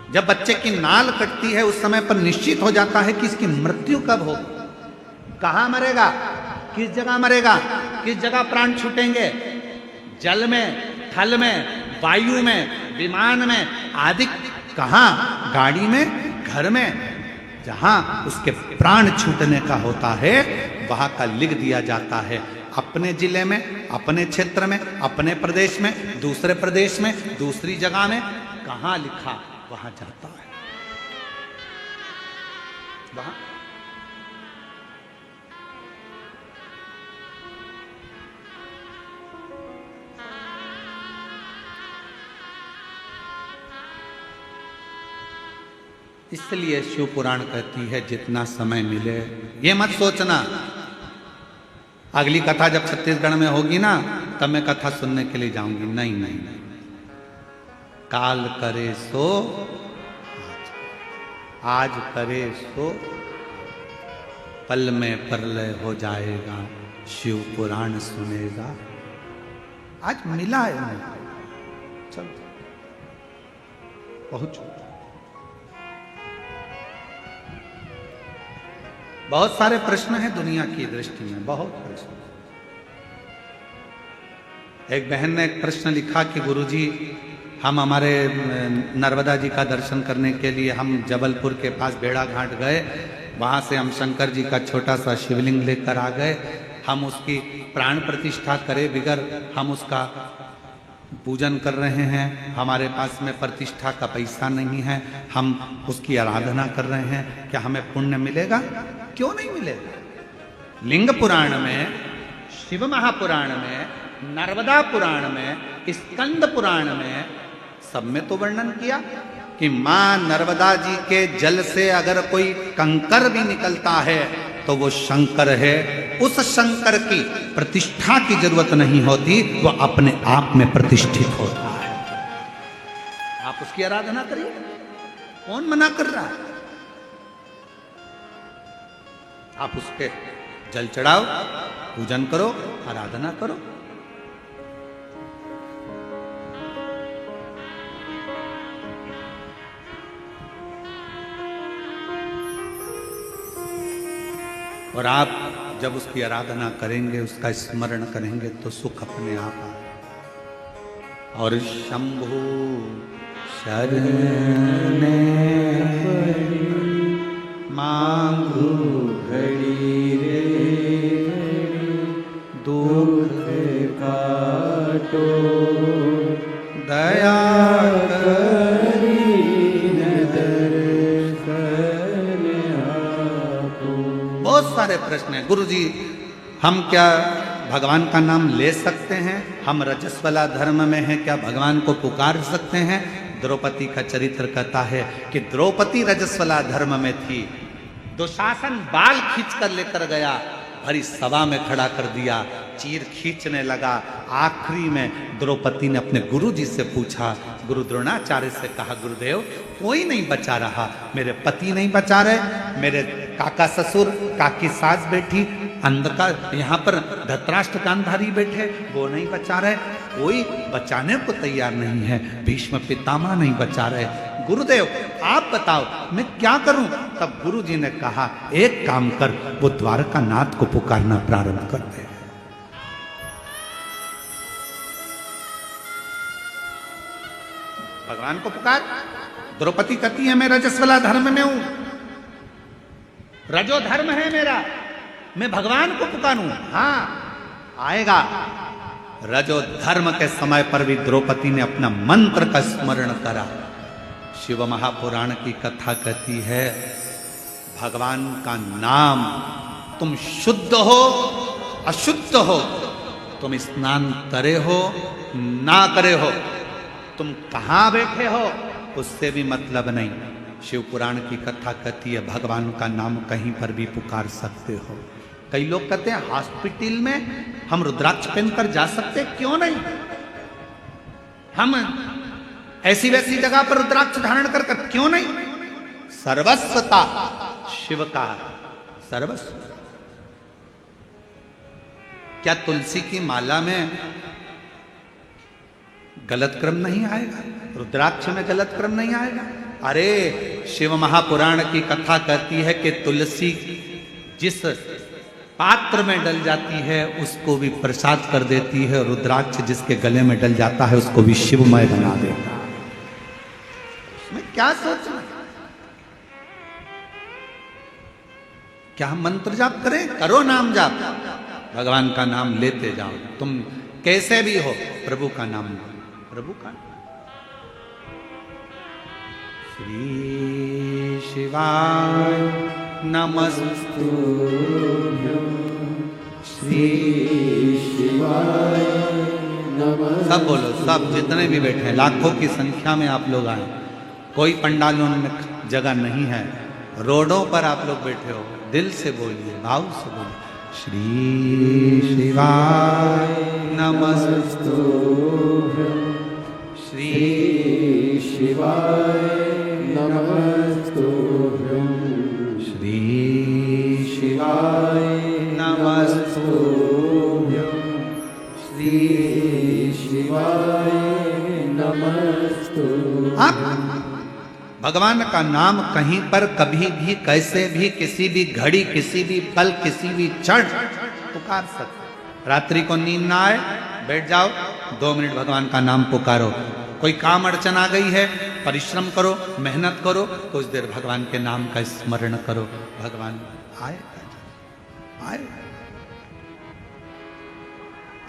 जब बच्चे की नाल कटती है उस समय पर निश्चित हो जाता है कि इसकी मृत्यु कब हो, कहां मरेगा, किस जगह मरेगा, किस जगह प्राण छूटेंगे, जल में, थल में, वायु में, विमान में आदि, कहां, गाड़ी में, घर में, जहां उसके प्राण छूटने का होता है वहां का लिख दिया जाता है। अपने जिले में, अपने क्षेत्र में, अपने प्रदेश में, दूसरे प्रदेश में, दूसरी जगह में, कहां लिखा वहां जाता है। वहां इसलिए शिव पुराण कहती है जितना समय मिले, ये मत सोचना अगली कथा जब छत्तीसगढ़ में होगी ना तब मैं कथा सुनने के लिए जाऊंगी। नहीं नहीं नहीं, काल करे सो आज करे सो पल में प्रलय हो जाएगा, शिव पुराण सुनेगा। आज मिला है मैं, चल पहुंचो। बहुत सारे प्रश्न हैं दुनिया की दृष्टि में, बहुत प्रश्न। एक बहन ने एक प्रश्न लिखा कि गुरुजी हम हमारे नर्मदा जी का दर्शन करने के लिए हम जबलपुर के पास बेड़ा घाट गए, वहाँ से हम शंकर जी का छोटा सा शिवलिंग लेकर आ गए। हम उसकी प्राण प्रतिष्ठा करे बिगर हम उसका पूजन कर रहे हैं, हमारे पास में प्रतिष्ठा का पैसा नहीं है, हम उसकी आराधना कर रहे हैं, क्या हमें पुण्य मिलेगा? क्यों नहीं मिलेगा? लिंग पुराण में, शिव महापुराण में, नर्मदा पुराण में, स्कंद पुराण में सब में तो वर्णन किया कि मां नर्मदा जी के जल से अगर कोई कंकर भी निकलता है तो वो शंकर है। उस शंकर की प्रतिष्ठा की जरूरत नहीं होती, वो अपने आप में प्रतिष्ठित होता है। आप उसकी आराधना करिए, कौन मना कर रहा है? आप उसके जल चढ़ाओ, पूजन करो, आराधना करो। और आप जब उसकी आराधना करेंगे, उसका स्मरण करेंगे तो सुख अपने आप आए। और शंभु शरण मांगू घड़ी रे दुख काटो दया सारे प्रश्न है। गुरुजी हम क्या भगवान का नाम ले सकते हैं? हम रजस्वला धर्म में हैं, क्या भगवान को पुकार सकते हैं? द्रौपदी का चरित्र कहता है कि द्रौपदी रजस्वला धर्म में थी, दुशासन बाल खींच कर लेकर गया, भरी सभा में खड़ा कर दिया, चीर खींचने लगा। आखिरी में द्रौपदी ने अपने गुरु जी से पूछा, गुरु द्रोणाचार्य से कहा, गुरुदेव कोई नहीं बचा रहा, मेरे पति नहीं बचा रहे, मेरे काका ससुर, काकी सास बैठी, अंधकार यहाँ पर धतराष्ट्र गांधारी बैठे, वो नहीं बचा रहे, कोई बचाने को तैयार नहीं है, भीष्म पितामह नहीं बचा रहे। गुरुदेव आप बताओ मैं क्या करूं? तब गुरु जी ने कहा, एक काम कर, वो द्वारका नाथ को पुकारना प्रारंभ कर दे। भगवान को पुकार। द्रौपदी कहती है मैं रजस्वला धर्म में हूं, रजो धर्म है मेरा, मैं भगवान को पुकारूं। हाँ आएगा। रजो धर्म के समय पर भी द्रौपदी ने अपना मंत्र का स्मरण करा। शिव महापुराण की कथा कहती है, भगवान का नाम, तुम शुद्ध हो अशुद्ध हो, तुम स्नान करे हो ना करे हो, तुम कहां बैठे हो, उससे भी मतलब नहीं। शिव पुराण की कथा कहती है भगवान का नाम कहीं पर भी पुकार सकते हो। कई लोग कहते हैं हॉस्पिटल में हम रुद्राक्ष पहनकर जा सकते, क्यों नहीं? हम ऐसी वैसी जगह पर रुद्राक्ष धारण कर क्यों नहीं? सर्वस्वता शिव का सर्वस्व। क्या तुलसी की माला में गलत क्रम नहीं आएगा? रुद्राक्ष में गलत क्रम नहीं आएगा? अरे शिव महापुराण की कथा कहती है कि तुलसी जिस पात्र में डल जाती है उसको भी प्रसाद कर देती है, रुद्राक्ष जिसके गले में डल जाता है उसको भी शिवमय बना देता है। इसमें क्या सोचना? क्या हम मंत्र जाप करें? करो नाम जाप, भगवान का नाम लेते जाओ। तुम कैसे भी हो, प्रभु का नाम लो, प्रभु का। श्री शिवाय नमस्तु, श्री शिवाय नमस्तु। सब बोलो, सब जितने भी बैठे हैं, लाखों की संख्या में आप लोग आए। कोई पंडालों में जगह नहीं है, रोडों पर आप लोग बैठे हो। दिल से बोलिए, भाव से बोलिए, श्री शिवाय नमस्तु, श्री शिवाय नमस्तु, श्री शिवाय नमस्तु, श्री शिवाय नमस्तु। आप भगवान का नाम कहीं पर कभी भी कैसे भी किसी भी घड़ी किसी भी पल किसी भी क्षण पुकार सकते। रात्रि को नींद ना आए, बैठ जाओ, 2 मिनट भगवान का नाम पुकारो। कोई काम अड़चन आ गई है, परिश्रम करो, मेहनत करो, कुछ देर भगवान के नाम का स्मरण करो, भगवान आए आए।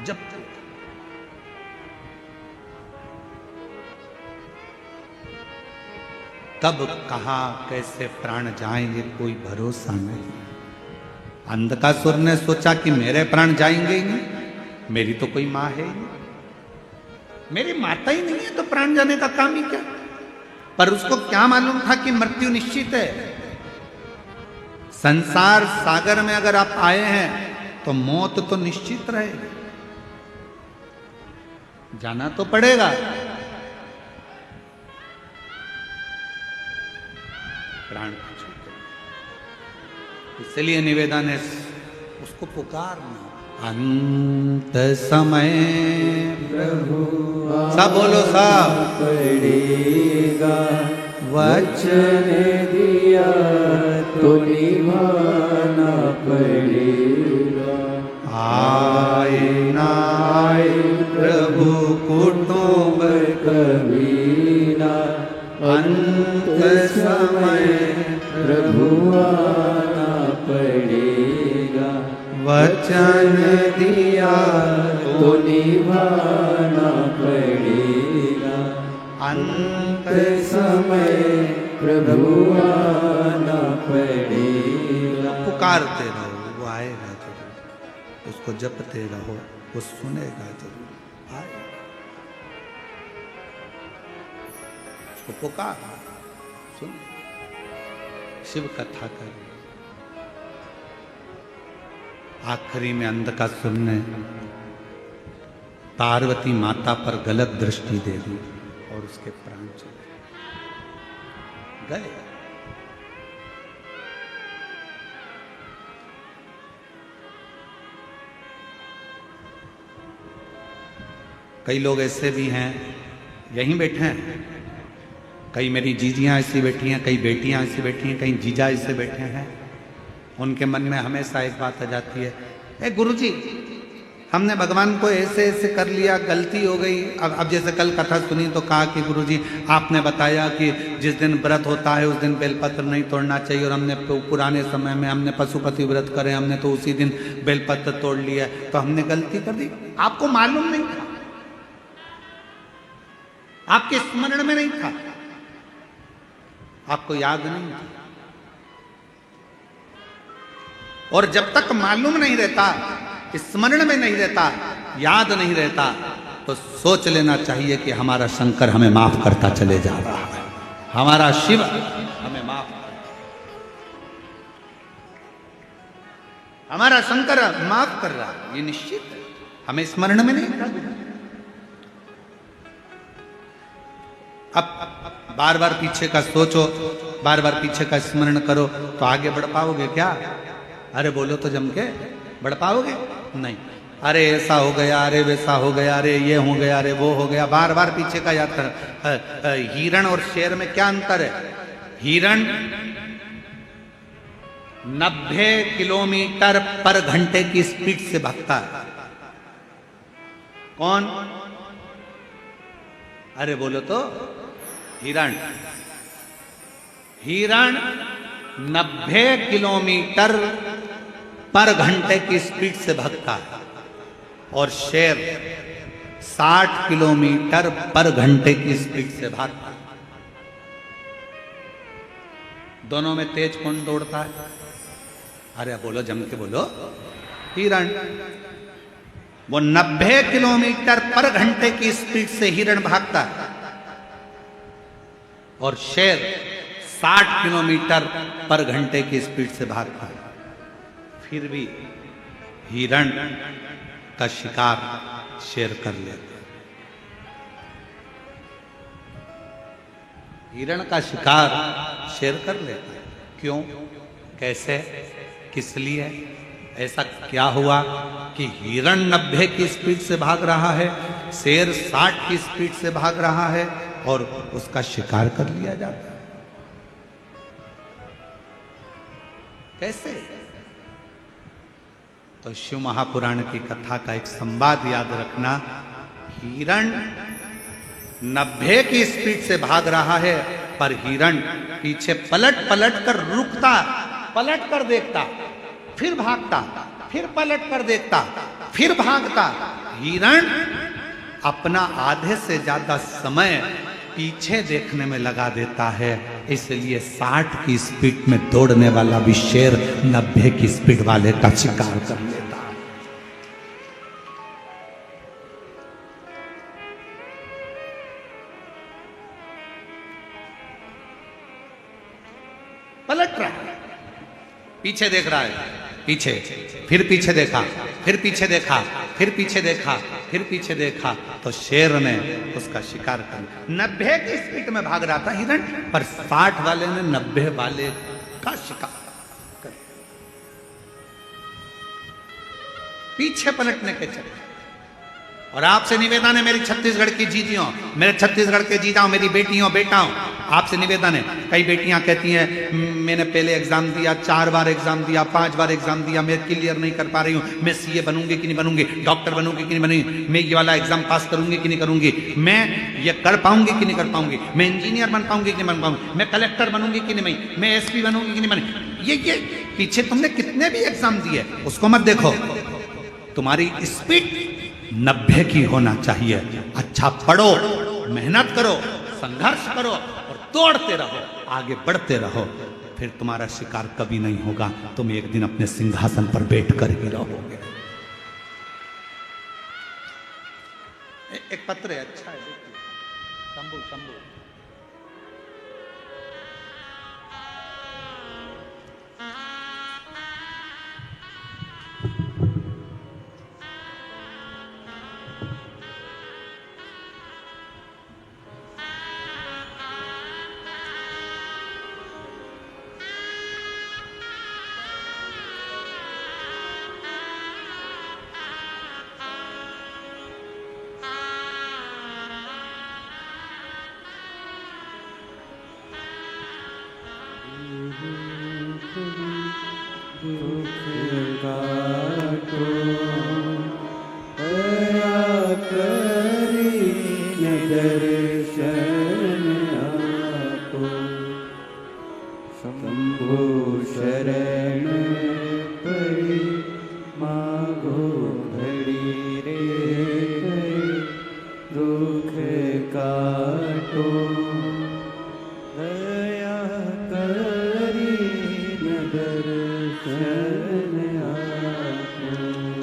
जब तब कहाँ कैसे प्राण जाएंगे कोई भरोसा नहीं। अंधकासुर ने सोचा कि मेरे प्राण जाएंगे ही नहीं, मेरी तो कोई माँ है ही नहीं, मेरी माता ही नहीं है तो प्राण जाने का काम ही क्या। पर उसको क्या मालूम था कि मृत्यु निश्चित है। संसार सागर में अगर आप आए हैं तो मौत तो निश्चित रहेगी, जाना तो पड़ेगा। प्राण छूटे, इसलिए निवेदन है उसको पुकारना। अंत समय प्रभु सब बोलो, सब पड़ेगा, वचन दिया तो निभाना पड़ेगा। आए ना आए प्रभु कुटुंब कभी ना, अंत समय प्रभु आना पड़ेगा। वचन दिया तो निभाना पड़ेगा। अंत समय प्रभु आना पड़ेगा। पुकारते रहो, वो आएगा जरूर। उसको जपते रहो, वो सुनेगा जरूर, आएगा। उसको पुकार, सुन, शिव कथा कर। आखिरी में अंधकासुर ने पार्वती माता पर गलत दृष्टि दे दी और उसके प्राण चले गए। कई लोग ऐसे भी हैं, यहीं बैठे हैं, कई मेरी जीजियां ऐसी बैठी हैं, कई बेटियां ऐसी बैठी हैं, कई जीजा ऐसे बैठे हैं। उनके मन में हमेशा एक बात आ जाती है, ए गुरुजी, हमने भगवान को ऐसे ऐसे कर लिया, गलती हो गई। अब जैसे कल कथा सुनी तो कहा कि गुरुजी आपने बताया कि जिस दिन व्रत होता है उस दिन बेलपत्र नहीं तोड़ना चाहिए, और हमने पुराने समय में हमने पशुपति व्रत करे, हमने तो उसी दिन बेलपत्र तोड़ लिया, तो हमने गलती कर दी। आपको मालूम नहीं था, आपके स्मरण में नहीं था, आपको याद नहीं था। और जब तक मालूम नहीं रहता, स्मरण में नहीं रहता, याद नहीं रहता तो सोच लेना चाहिए कि हमारा शंकर हमें माफ करता चले जा रहा है, हमारा शिव हमें माफ, हमारा शंकर माफ कर रहा है, ये निश्चित है, हमें स्मरण में नहीं था। अब बार बार पीछे का सोचो, बार बार पीछे का स्मरण करो तो आगे बढ़ पाओगे क्या? अरे बोलो तो जम के, बढ़ पाओगे नहीं। अरे ऐसा हो गया, अरे वैसा हो गया, अरे ये हो गया, अरे वो हो गया, बार बार पीछे का याद कर। हिरण और शेर में क्या अंतर है? हिरण 90 किलोमीटर पर घंटे की स्पीड से भागता है। कौन? अरे बोलो तो, हिरण। हिरण 90 किलोमीटर पर घंटे की स्पीड से भागता है और शेर 60 किलोमीटर पर घंटे की स्पीड से भागता है। दोनों में तेज कौन दौड़ता है? अरे बोलो, जम के बोलो। हिरण। वो 90 किलोमीटर पर घंटे की स्पीड से हिरण भागता है और शेर 60 किलोमीटर पर घंटे की स्पीड से भागता है। फिर भी हिरण का शिकार शेर कर लेता है। हिरण का शिकार शेर कर लेता है। क्यों? कैसे? किस लिए? ऐसा क्या हुआ कि हिरण 90 की स्पीड से भाग रहा है, शेर 60 की स्पीड से भाग रहा है और उसका शिकार कर लिया जाता है? कैसे? तो शिव महापुराण की कथा का एक संवाद याद रखना। हिरण 90 की स्पीड से भाग रहा है पर हिरण पीछे पलट पलट कर रुकता, पलट कर देखता, फिर भागता, फिर पलट कर देखता, फिर भागता। हिरण अपना आधे से ज्यादा समय पीछे देखने में लगा देता है, इसलिए 60 की स्पीड में दौड़ने वाला भी शेर 90 की स्पीड वाले का शिकार कर लेता है। पलट रहा है, पीछे देख रहा है, पीछे, फिर पीछे देखा, फिर पीछे देखा, फिर पीछे देखा, फिर पीछे देखा, तो शेर ने उसका शिकार कर लिया। 90 की स्पीड में भाग रहा था हिरण, पर 60 वाले ने 90 वाले का शिकार कर लिया। पीछे पलटने के चक्कर। और आपसे निवेदन है मेरी छत्तीसगढ़ की जीजियों, मेरे छत्तीसगढ़ के जीजाओं, मेरी बेटियों बेटाओं, आपसे निवेदन है। कई बेटियां कहती हैं मैंने पहले एग्जाम दिया, 4 बार एग्जाम दिया, 5 बार एग्जाम दिया, मैं क्लियर नहीं कर पा रही हूँ, मैं सीए बनूंगी कि नहीं बनूंगी, डॉक्टर बनूंगी कि नहीं बनूंगी, मैं ये वाला एग्जाम पास करूंगी कि नहीं करूंगी, मैं ये कर पाऊंगी कि नहीं कर पाऊंगी, मैं इंजीनियर बन पाऊंगी कि नहीं बन पाऊंगी, मैं कलेक्टर बनूंगी कि नहीं, मैं एसपी बनूंगी कि नहीं बनूंगी। ये पीछे तुमने कितने भी एग्जाम दिए उसको मत देखो, तुम्हारी स्पीड 90 की होना चाहिए। अच्छा पढ़ो, मेहनत करो, संघर्ष करो और दौड़ते रहो, आगे बढ़ते रहो, फिर तुम्हारा शिकार कभी नहीं होगा। तुम एक दिन अपने सिंहासन पर बैठकर ही रहोगे। एक पत्र है, अच्छा है, शंभू शंभू।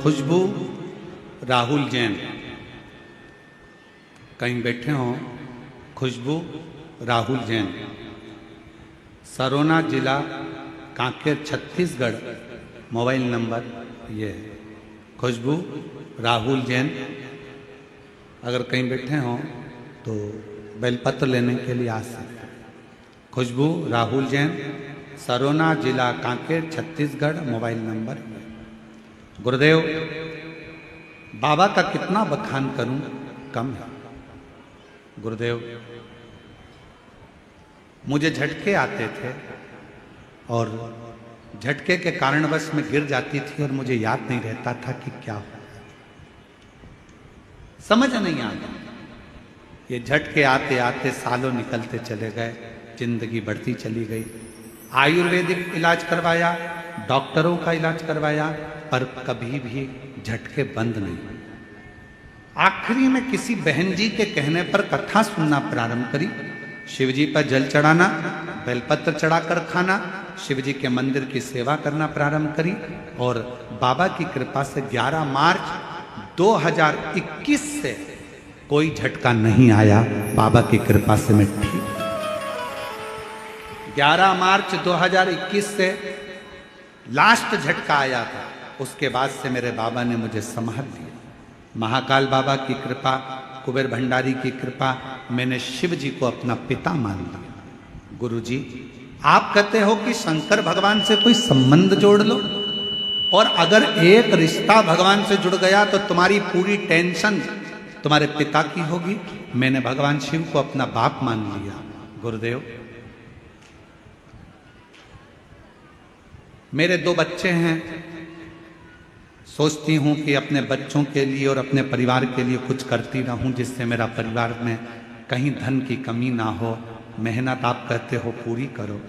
खुशबू राहुल जैन कहीं बैठे हों, खुशबू राहुल जैन, सरोना जिला कांकेर छत्तीसगढ़, मोबाइल नंबर ये है। खुशबू राहुल जैन अगर कहीं बैठे हों तो बेलपत्र लेने के लिए आ सकते हैं। खुशबू राहुल जैन, सरोना जिला कांकेर छत्तीसगढ़, मोबाइल नंबर। गुरुदेव, बाबा का कितना बखान करूं, कम है। गुरुदेव, मुझे झटके आते थे और झटके के कारणवश में गिर जाती थी और मुझे याद नहीं रहता था कि क्या हो, समझ नहीं आता। ये झटके आते आते सालों निकलते चले गए, जिंदगी बढ़ती चली गई। आयुर्वेदिक इलाज करवाया, डॉक्टरों का इलाज करवाया, पर कभी भी झटके बंद नहीं। आखिरी में किसी बहन जी के कहने पर कथा सुनना प्रारंभ करी। शिव जी पर जल चढ़ाना, बेलपत्र चढ़ाकर खाना, शिव जी के मंदिर की सेवा करना प्रारंभ करी और बाबा की कृपा से 11 मार्च 2021 से कोई झटका नहीं आया। बाबा की कृपा से मैं ठीक। 11 मार्च 2021 से लास्ट झटका आया था, उसके बाद से मेरे बाबा ने मुझे संभाल लिया। महाकाल बाबा की कृपा, कुबेर भंडारी की कृपा, मैंने शिव जी को अपना पिता मान लिया। गुरु जी, आप कहते हो कि शंकर भगवान से कोई संबंध जोड़ लो, और अगर एक रिश्ता भगवान से जुड़ गया तो तुम्हारी पूरी टेंशन तुम्हारे पिता की होगी। मैंने भगवान शिव को अपना बाप मान लिया। गुरुदेव, मेरे 2 बच्चे हैं, सोचती हूँ कि अपने बच्चों के लिए और अपने परिवार के लिए कुछ करती रहूँ, जिससे मेरा परिवार में कहीं धन की कमी ना हो। मेहनत आप कहते हो पूरी करो।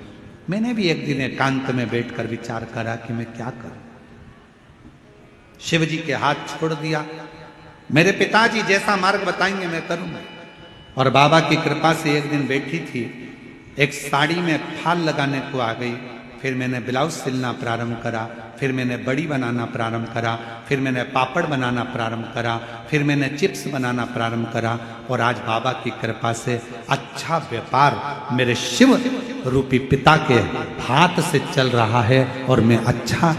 मैंने भी एक दिन एकांत में बैठकर विचार करा कि मैं क्या करूं। शिव जी के हाथ छोड़ दिया। मेरे पिताजी जैसा मार्ग बताएंगे मैं करूंगा। और बाबा की कृपा से एक दिन बैठी थी, एक साड़ी में फाल लगाने को आ गई। फिर मैंने ब्लाउज सिलना प्रारंभ करा, फिर मैंने बड़ी बनाना प्रारंभ करा, फिर मैंने पापड़ बनाना प्रारंभ करा, फिर मैंने चिप्स बनाना प्रारंभ करा। और आज बाबा की कृपा से अच्छा व्यापार मेरे शिव रूपी पिता के हाथ से चल रहा है और मैं अच्छा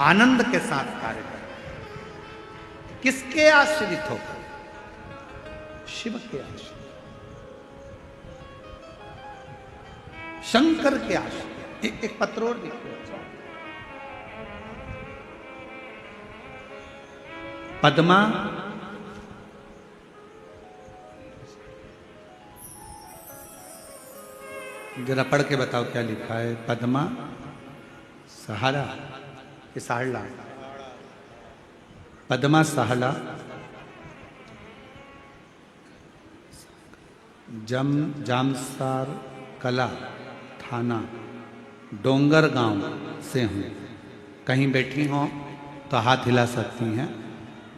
आनंद के साथ कार्य कर रहा हूं। किसके आश्रित होकर? शिव के आश्रित, शंकर के आश्रित। एक पत्र और लिखो। पद्मा जरा पढ़ के बताओ क्या लिखा है। पद्मा सहारा कि साहला? पद्मा सहाला जामसार कला थाना डोंगर गांव से हूँ। कहीं बैठी हों तो हाथ हिला सकती हैं।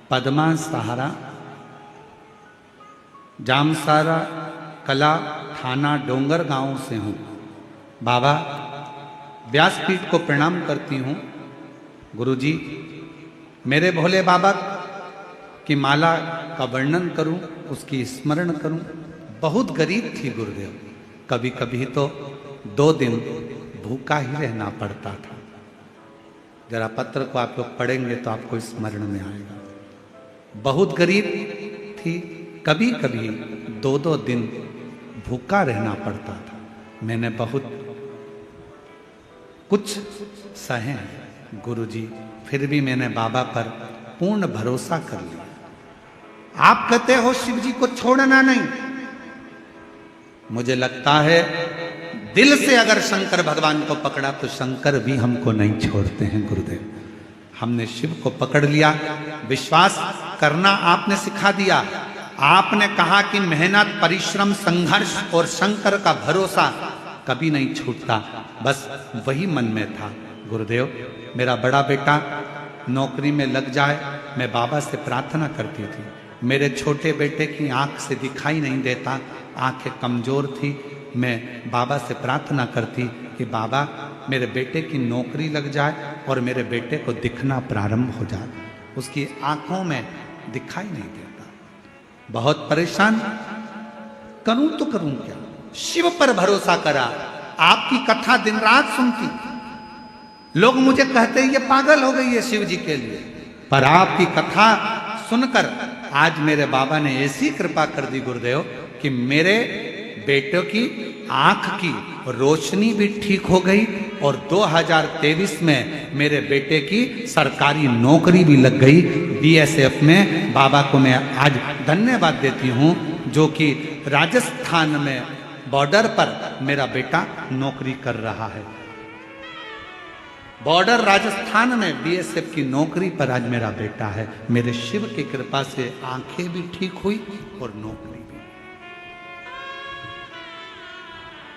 पद्मा सहारा जामसारा कला थाना डोंगर गांव से हूँ। बाबा, व्यासपीठ को प्रणाम करती हूँ। गुरुजी, मेरे भोले बाबा की माला का वर्णन करूं, उसकी स्मरण करूं। बहुत गरीब थी गुरुदेव, कभी कभी तो 2 दिन भूखा ही रहना पड़ता था। जरा पत्र को आप लोग पढ़ेंगे तो आपको स्मरण में आएगा। बहुत गरीब थी, कभी कभी 2-2 दिन भूखा रहना पड़ता था। मैंने बहुत कुछ सहे गुरुजी, फिर भी मैंने बाबा पर पूर्ण भरोसा कर लिया। आप कहते हो शिव जी को छोड़ना नहीं, मुझे लगता है दिल से अगर शंकर भगवान को पकड़ा तो शंकर भी हमको नहीं छोड़ते हैं गुरुदेव। हमने शिव को पकड़ लिया, विश्वास करना आपने सिखा दिया। आपने कहा कि मेहनत, परिश्रम, संघर्ष और शंकर का भरोसा कभी नहीं छूटता। बस वही मन में था। गुरुदेव, मेरा बड़ा बेटा नौकरी में लग जाए, मैं बाबा से प्रार्थना करती थी। मेरे छोटे बेटे की आंख से दिखाई नहीं देता, आंखें कमजोर थी। मैं बाबा से प्रार्थना करती कि बाबा मेरे बेटे की नौकरी लग जाए और मेरे बेटे को दिखना प्रारंभ हो जाए, उसकी आंखों में दिखाई नहीं देता। बहुत परेशान, करूं तो करूं क्या? शिव पर भरोसा करा, आपकी कथा दिन रात सुनती, लोग मुझे कहते ये पागल हो गई है शिव जी के लिए, पर आपकी कथा सुनकर आज मेरे बाबा ने ऐसी कृपा कर दी गुरुदेव कि मेरे बेटे की आंख की रोशनी भी ठीक हो गई और 2023 में मेरे बेटे की सरकारी नौकरी भी लग गई बीएसएफ में। बाबा को मैं आज धन्यवाद देती हूँ जो कि राजस्थान में बॉर्डर पर मेरा बेटा नौकरी कर रहा है। बॉर्डर राजस्थान में बीएसएफ की नौकरी पर आज मेरा बेटा है। मेरे शिव की कृपा से आंखें भी ठीक हुई और नौकरी भी।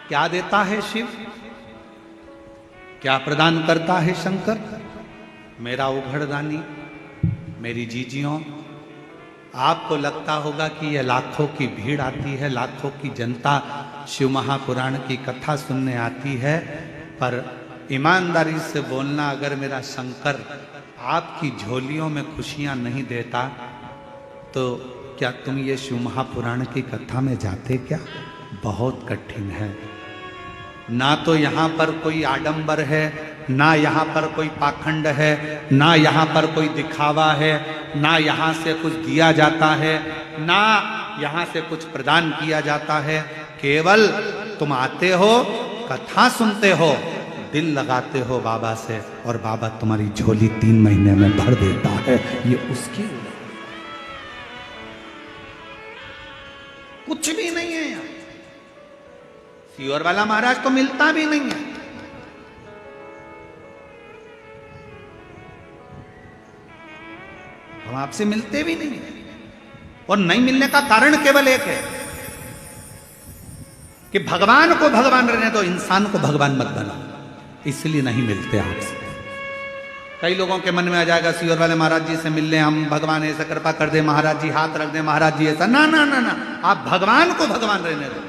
क्या देता है शिव, क्या प्रदान करता है शंकर? मेरा उघड़दानी, मेरी जीजियों। आपको लगता होगा कि यह लाखों की भीड़ आती है, लाखों की जनता शिव महापुराण की कथा सुनने आती है, पर ईमानदारी से बोलना, अगर मेरा शंकर आपकी झोलियों में खुशियां नहीं देता तो क्या तुम ये शिव महापुराण की कथा में जाते क्या? बहुत कठिन है। ना तो यहाँ पर कोई आडंबर है, ना यहाँ पर कोई पाखंड है, ना यहाँ पर कोई दिखावा है, ना यहाँ से कुछ दिया जाता है, ना यहाँ से कुछ प्रदान किया जाता है। केवल तुम आते हो, कथा सुनते हो, दिल लगाते हो बाबा से और बाबा तुम्हारी झोली 3 महीने में भर देता है। ये उसकी कुछ भी नहीं है यार। सीहोर वाला महाराज तो मिलता भी नहीं है। हम आपसे मिलते भी नहीं है और नहीं मिलने का कारण केवल एक है कि भगवान को भगवान रहने दो, इंसान को भगवान मत बनाओ, इसलिए नहीं मिलते आपसे। कई लोगों के मन में आ जाएगा सीहोर वाले महाराज जी से मिल लें हम, भगवान ऐसा कृपा कर दे, महाराज जी हाथ रख दे, महाराज जी ऐसा। ना ना ना ना, आप भगवान को भगवान रहने दो,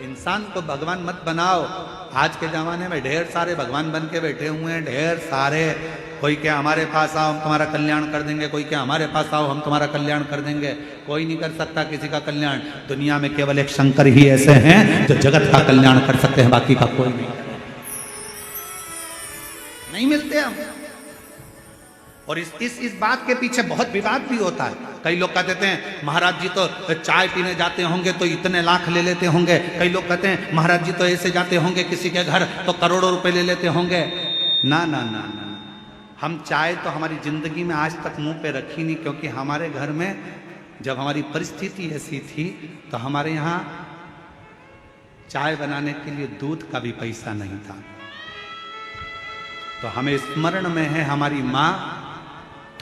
इंसान को भगवान मत बनाओ। आज के जमाने में ढेर सारे भगवान बन के बैठे हुए हैं, ढेर सारे। कोई क्या हमारे पास आओ हम तुम्हारा कल्याण कर देंगे, कोई क्या हमारे पास आओ हम तुम्हारा कल्याण कर देंगे। कोई नहीं कर सकता किसी का कल्याण। दुनिया में केवल एक शंकर ही ऐसे हैं जो जगत का कल्याण कर सकते हैं, बाकी का कोई नहीं मिलते हम। और इस बात के पीछे बहुत विवाद भी होता है। कई लोग कहते हैं महाराज जी तो चाय पीने जाते होंगे तो इतने लाख ले लेते होंगे, कई लोग कहते हैं महाराज जी तो ऐसे जाते होंगे किसी के घर तो करोड़ों रुपए ले लेते होंगे। ना ना ना ना, हम चाय तो हमारी जिंदगी में आज तक मुंह पे रखी नहीं, क्योंकि हमारे घर में जब हमारी परिस्थिति ऐसी थी तो हमारे यहाँ चाय बनाने के लिए दूध का भी पैसा नहीं था। तो हमें स्मरण में है हमारी माँ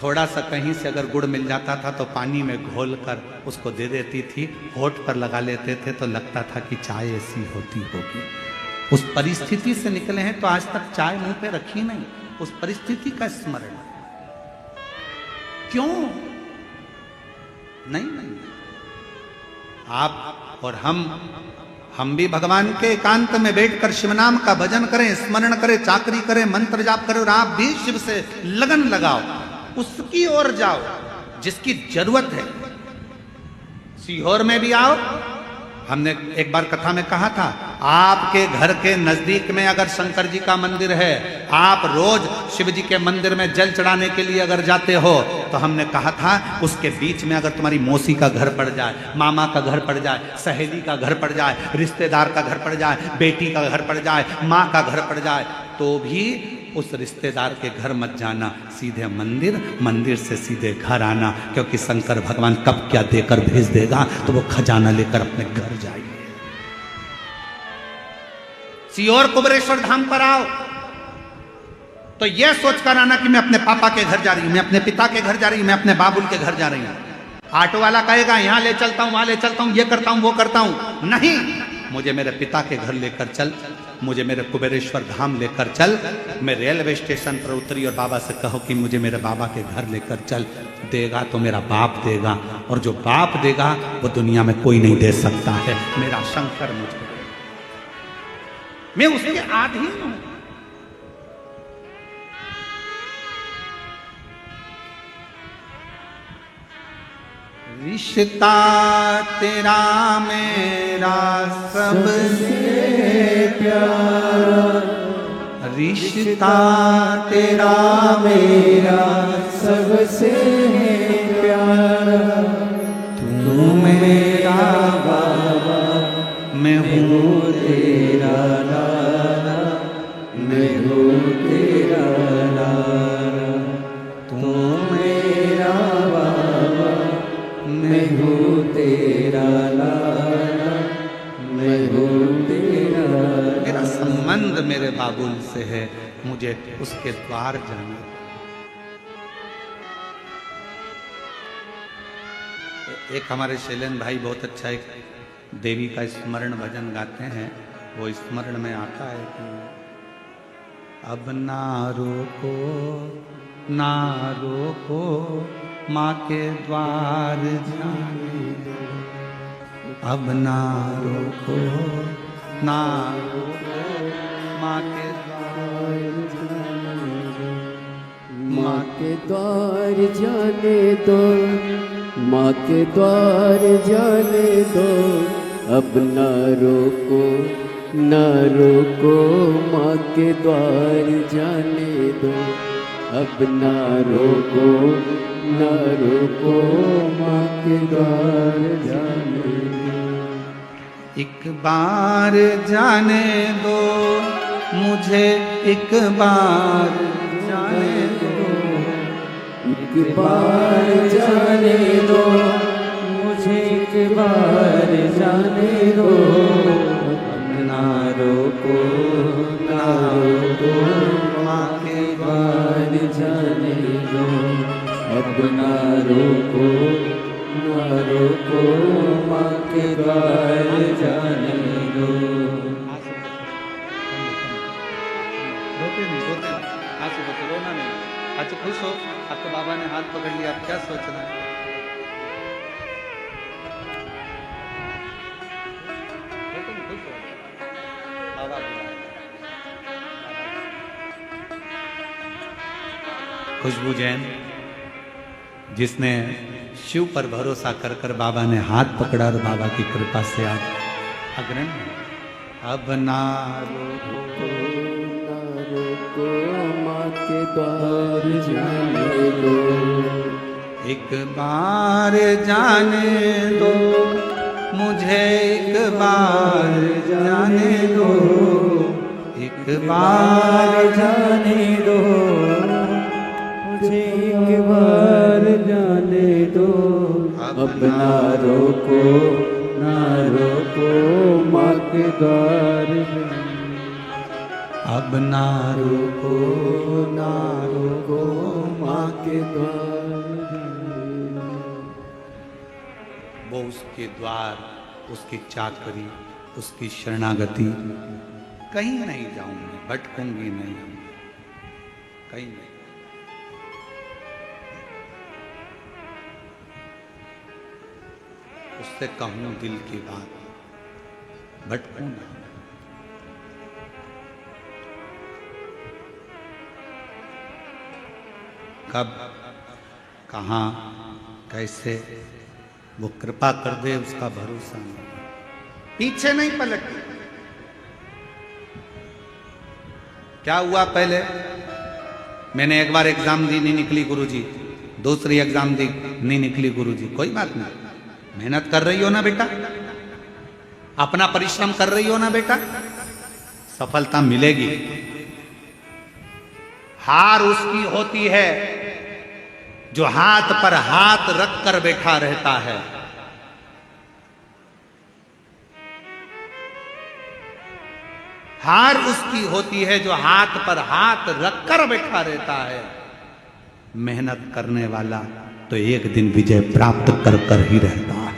थोड़ा सा कहीं से अगर गुड़ मिल जाता था तो पानी में घोलकर उसको दे देती थी, होठ पर लगा लेते थे तो लगता था कि चाय ऐसी होती होगी। उस परिस्थिति से निकले हैं तो आज तक चाय मुंह पे रखी नहीं, उस परिस्थिति का स्मरण। क्यों नहीं, आप और हम भी भगवान के एकांत में बैठकर शिव नाम का भजन करें, स्मरण करें, चाकरी करें, मंत्र जाप करें और आप भी शिव से लगन लगाओ, उसकी ओर जाओ जिसकी जरूरत है। सीहोर में भी आओ। हमने एक बार कथा में कहा था, आपके घर के नजदीक में अगर शंकर जी का मंदिर है, आप रोज शिव जी के मंदिर में जल चढ़ाने के लिए अगर जाते हो, तो हमने कहा था उसके बीच में अगर तुम्हारी मौसी का घर पड़ जाए, मामा का घर पड़ जाए, सहेली का घर पड़ जाए, रिश्तेदार का घर पड़ जाए, बेटी का घर पड़ जाए, माँ का घर पड़ जाए, तो भी उस रिश्तेदार के घर मत जाना, सीधे मंदिर, मंदिर से सीधे घर आना, क्योंकि शंकर भगवान कब क्या देकर भेज देगा तो वो खजाना लेकर अपने घर जाइए। सीहोर कुबरेश्वर धाम पर आओ तो यह सोचकर आना कि मैं अपने पापा के घर जा रही हूं, मैं अपने पिता के घर जा रही हूं, मैं अपने बाबुल के घर जा रही हूं। ऑटो वाला कहेगा यहां ले चलता हूं, वहां ले चलता हूं, ये करता हूं, वो करता हूं। नहीं, मुझे मेरे पिता के घर लेकर चल, मुझे मेरे कुबेरेश्वर धाम लेकर चल। मैं रेलवे स्टेशन पर उतरी और बाबा से कहो कि मुझे मेरे बाबा के घर लेकर चल। देगा तो मेरा बाप देगा, और जो बाप देगा वो दुनिया में कोई नहीं दे सकता है। मेरा शंकर मुझे, मैं उसके अधीन हूं। रिश्ता तेरा मेरा सबसे प्यारा, रिश्ता तेरा मेरा सबसे प्यारा। तू मेरा बाबा, मैं हूँ तेरा लाला, मैं हूँ तेरा लाला। तू मेरा बाबा, मैं हूँ तेरा लाला, मैं हूँ तेरा लाला। मेरा संबंध मेरे बाबुल से है, मुझे उसके द्वार जाना। एक हमारे शैलेंद्र भाई बहुत अच्छा एक देवी का स्मरण भजन गाते हैं। वो स्मरण में आता है कि अब ना रोको ना रोको, माँ के द्वार जाने दो। अब ना रोको ना रोको, माँ के द्वार जाने दो। माँ के द्वार जाने दो, माँ के द्वार जाने दो। अब न रोको न रोको, माँ के द्वार जाने दो। अब न रोको न रोको, माँ के द्वार जाने दो। एक बार जाने दो मुझे, एक बार जाने दो। एक बार जाने दो मुझे, एक बार जाने दो। ना रोको ना रोको, माँ के द्वार जाने दो। अब ना रोको ना रोको, माँ के द्वार जाने दो। रोते नहीं, आंसू बचे, रोना नहीं। अच्छा खुश हो, आपके बाबा ने हाथ पकड़ लिया, आप क्या सोच रहे हैं? रोते नहीं, खुश हो। बाबा बुलाए। खुशबू जैन, जिसने शिव पर भरोसा कर कर बाबा ने हाथ पकड़ा और बाबा की कृपा से आज अग्रणी। अब ना रोको ना रोको, माँ के द्वार जाने दो। एक बार जाने दो मुझे, एक बार जाने दो। एक बार जाने दो मुझे, एक बार जाने दो। अब ना रोको ना रोको, माँ के द्वार जाने दो। अब ना रोको ना रोको, माँ के द्वार जाने दो। वो उसके द्वार, उसकी चाकरी, उसकी शरणागति, कहीं नहीं जाऊंगी, भटकूंगी नहीं, कहीं नहीं। उससे कहूं दिल की बात, भटकूं ना। कब कहाँ कैसे वो कृपा कर दे, उसका भरोसा नहीं। पीछे नहीं पलटती। क्या हुआ पहले, मैंने एक बार एग्जाम दी, नहीं निकली गुरुजी। दूसरी एग्जाम दी, नहीं निकली गुरुजी। कोई बात नहीं, मेहनत कर रही हो ना बेटा, अपना परिश्रम कर रही हो ना बेटा, सफलता मिलेगी। हार उसकी होती है जो हाथ पर हाथ रख कर बैठा रहता है। हार उसकी होती है जो हाथ पर हाथ रख कर बैठा रहता है। मेहनत करने वाला तो एक दिन विजय प्राप्त कर ही रहता है।